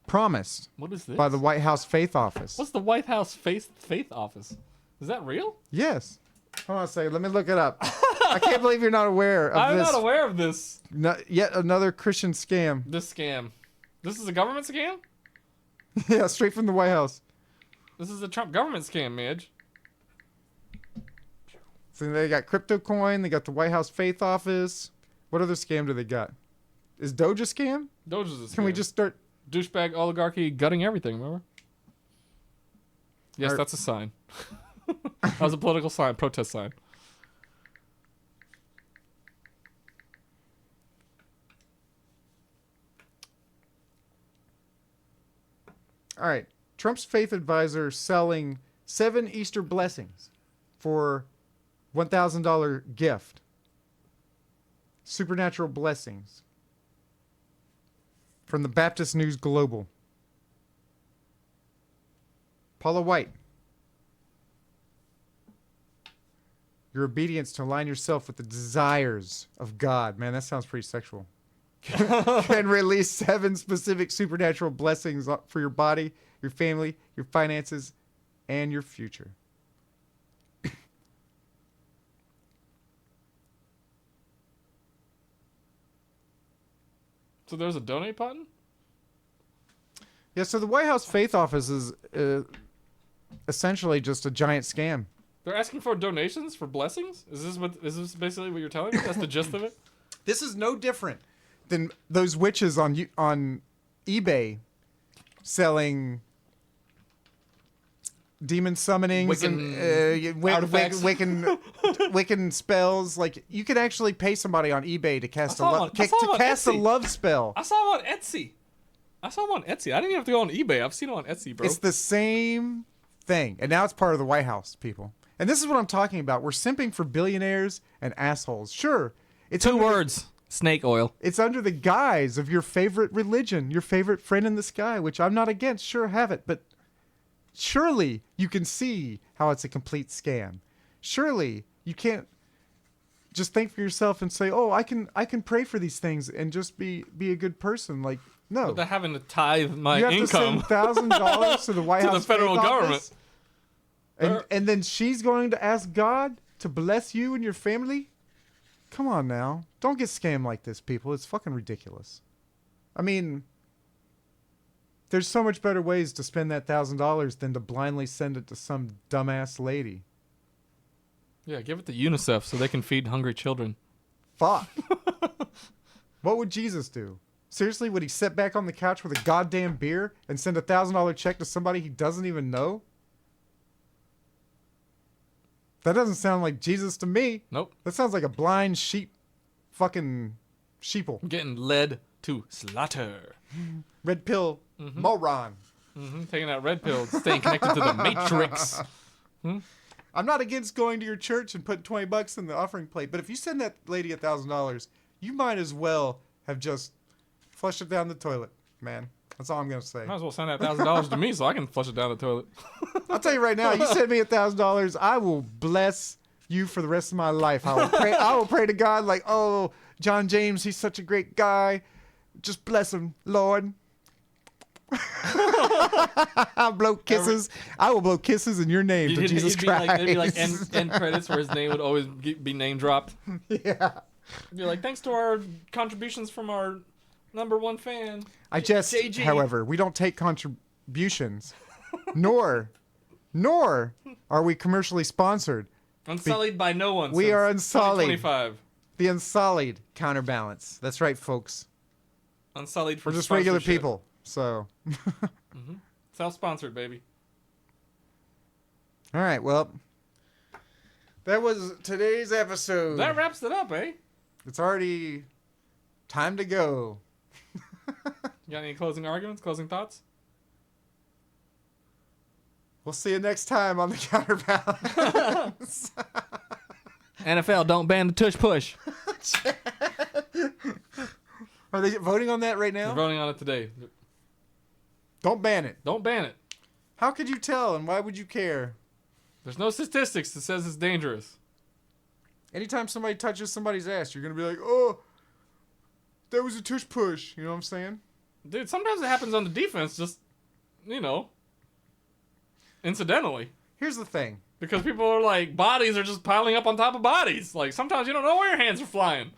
promised What is this? by the White House Faith Office. What's the White House faith office? Is that real? Yes. Hold on a second. Let me look it up. I can't believe you're not aware of I'm this. not aware of this. Yet another Christian scam. This scam. This is a government scam? Yeah, straight from the White House. This is a Trump government scam, Midge. So they got crypto coin. They got the White House Faith Office. What other scam do they got? Is Doge a scam? Doge is a scam. Can we just start? Douchebag oligarchy gutting everything, remember? Yes, that's a sign. That was a political sign, protest sign. All right. Trump's faith advisor selling 7 Easter blessings for $1,000 gift. Supernatural blessings. From the Baptist News Global. Paula White. Your obedience to align yourself with the desires of God. Man, that sounds pretty sexual. Can release 7 specific supernatural blessings for your body, your family, your finances, and your future. So there's a donate button? Yeah, so the White House Faith Office is essentially just a giant scam. They're asking for donations for blessings? Is this basically what you're telling me? That's the gist of it? This is no different than those witches on eBay selling demon summonings and Wiccan spells. Like, you can actually pay somebody on eBay to cast a love spell. I saw him on Etsy. I didn't even have to go on eBay. I've seen it on Etsy, bro. It's the same thing. And now it's part of the White House, people. And this is what I'm talking about. We're simping for billionaires and assholes. Sure. It's 2 words. Snake oil. It's under the guise of your favorite religion, your favorite friend in the sky, which I'm not against. Sure, have it. But surely you can see how it's a complete scam. Surely you can't just think for yourself and say, oh, I can pray for these things and just be a good person. Like, no. Without having to tithe my you have income. to send $1,000 to the White to House the federal Faith government. Office, and then she's going to ask God to bless you and your family? Come on now. Don't get scammed like this, people. It's fucking ridiculous. I mean, there's so much better ways to spend that $1,000 than to blindly send it to some dumbass lady. Yeah, give it to UNICEF so they can feed hungry children. Fuck. What would Jesus do? Seriously, would he sit back on the couch with a goddamn beer and send a $1,000 check to somebody he doesn't even know? That doesn't sound like Jesus to me. Nope. That sounds like a blind sheep fucking sheeple. Getting led to slaughter. Red pill moron. Taking that red pill, staying connected to the Matrix. I'm not against going to your church and putting $20 in the offering plate, but if you send that lady $1,000, you might as well have just flushed it down the toilet, man. That's all I'm gonna say. Might as well send that $1,000 to me so I can flush it down the toilet. I'll tell you right now, you send me $1,000, I will bless you for the rest of my life. I will pray to God like, oh, John James, he's such a great guy. Just bless him, Lord. I'll blow kisses. I will blow kisses in your name to Jesus Christ. There'd be like end credits where his name would always be name dropped. Yeah. It'd be like, thanks to our contributions from our #1 fan. JG. However, we don't take contributions, nor are we commercially sponsored. Unsullied by no one. We are unsullied. 2025. The unsullied counterbalance. That's right, folks. Unsullied for We're just regular sponsorship. people. So. Self-sponsored, baby. All right. Well, that was today's episode. That wraps it up, eh? It's already time to go. You got any closing arguments, closing thoughts? We'll see you next time on the Counterbalance. NFL, don't ban the tush push. Are they voting on that right They're now? voting on it today. Don't ban it. Don't ban it. How could you tell, and why would you care? There's no statistics that says it's dangerous. Anytime somebody touches somebody's ass, you're going to be like, oh, that was a tush push. You know what I'm saying? Dude, sometimes it happens on the defense, just, incidentally. Here's the thing. Because people are like, bodies are just piling up on top of bodies. Like, sometimes you don't know where your hands are flying.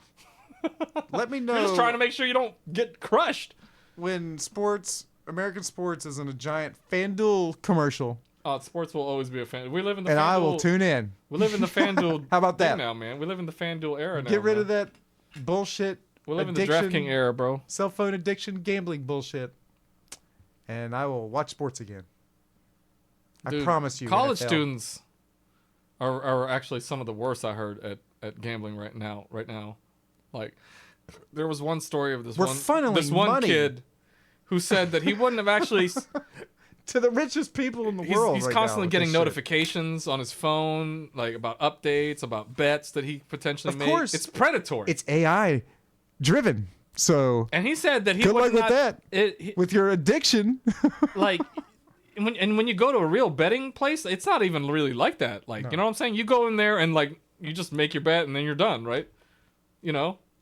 Let me know. You're just trying to make sure you don't get crushed. When American sports is in a giant FanDuel commercial. Sports will always be a fan. We live in the and FanDuel. I will tune in. We live in the FanDuel. How about that now, man? We live in the FanDuel era now. Get rid of that bullshit. We live in the DraftKings era, bro. Cell phone addiction, gambling bullshit. And I will watch sports again. Dude, I promise you. College NFL. students are actually some of the worst I heard at gambling right now. Like, there was one story of this one kid who said that he wouldn't have actually to the richest people in the world. He's right constantly now getting notifications on his phone, like about updates, about bets that he potentially made. Of course, it's predatory. It's AI driven. So, and he said that he good would luck with that. With your addiction, like. When you go to a real betting place, it's not even really like that. Like, no. You know what I'm saying? You go in there and like you just make your bet and then you're done, right?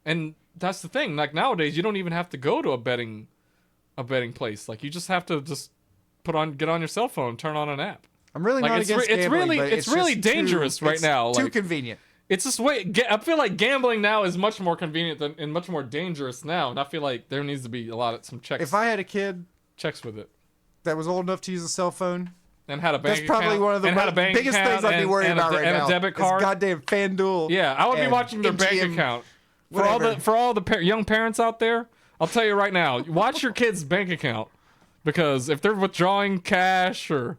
And that's the thing. Like nowadays, you don't even have to go to a betting place. Like you just have to just get on your cell phone, turn on an app. I'm really not against gambling, it's really dangerous right now. Too convenient. It's just I feel like gambling now is much more convenient and much more dangerous now. And I feel like there needs to be some checks. If I had a kid, checks with it. That was old enough to use a cell phone and had a bank account. That's probably one of the biggest things I'd be worried about right now. And a debit card. It's goddamn FanDuel. Yeah, I would be watching their bank account. For all the young parents out there, I'll tell you right now, watch your kid's bank account because if they're withdrawing cash or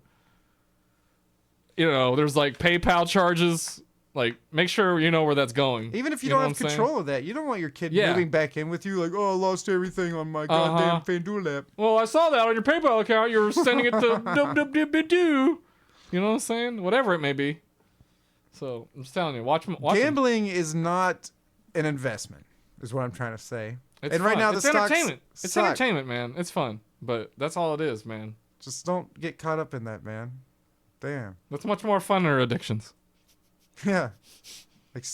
there's like PayPal charges. Like, make sure you know where that's going. Even if you don't have control of that, you don't want your kid moving back in with you like, oh, I lost everything on my goddamn FanDuel app. Well, I saw that on your PayPal account. You're sending it to dub-dub-dub-dub-doo. You know what I'm saying? Whatever it may be. So, I'm just telling you, watch Gambling is not an investment, is what I'm trying to say. It's fun. Right now, it's the stocks entertainment. It's entertainment, man. It's fun. But that's all it is, man. Just don't get caught up in that, man. Damn. That's much more fun than addictions. Yeah. And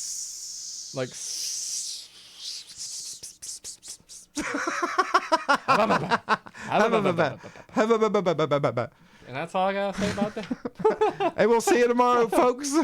that's all I gotta say about that. Hey, we'll see you tomorrow, folks.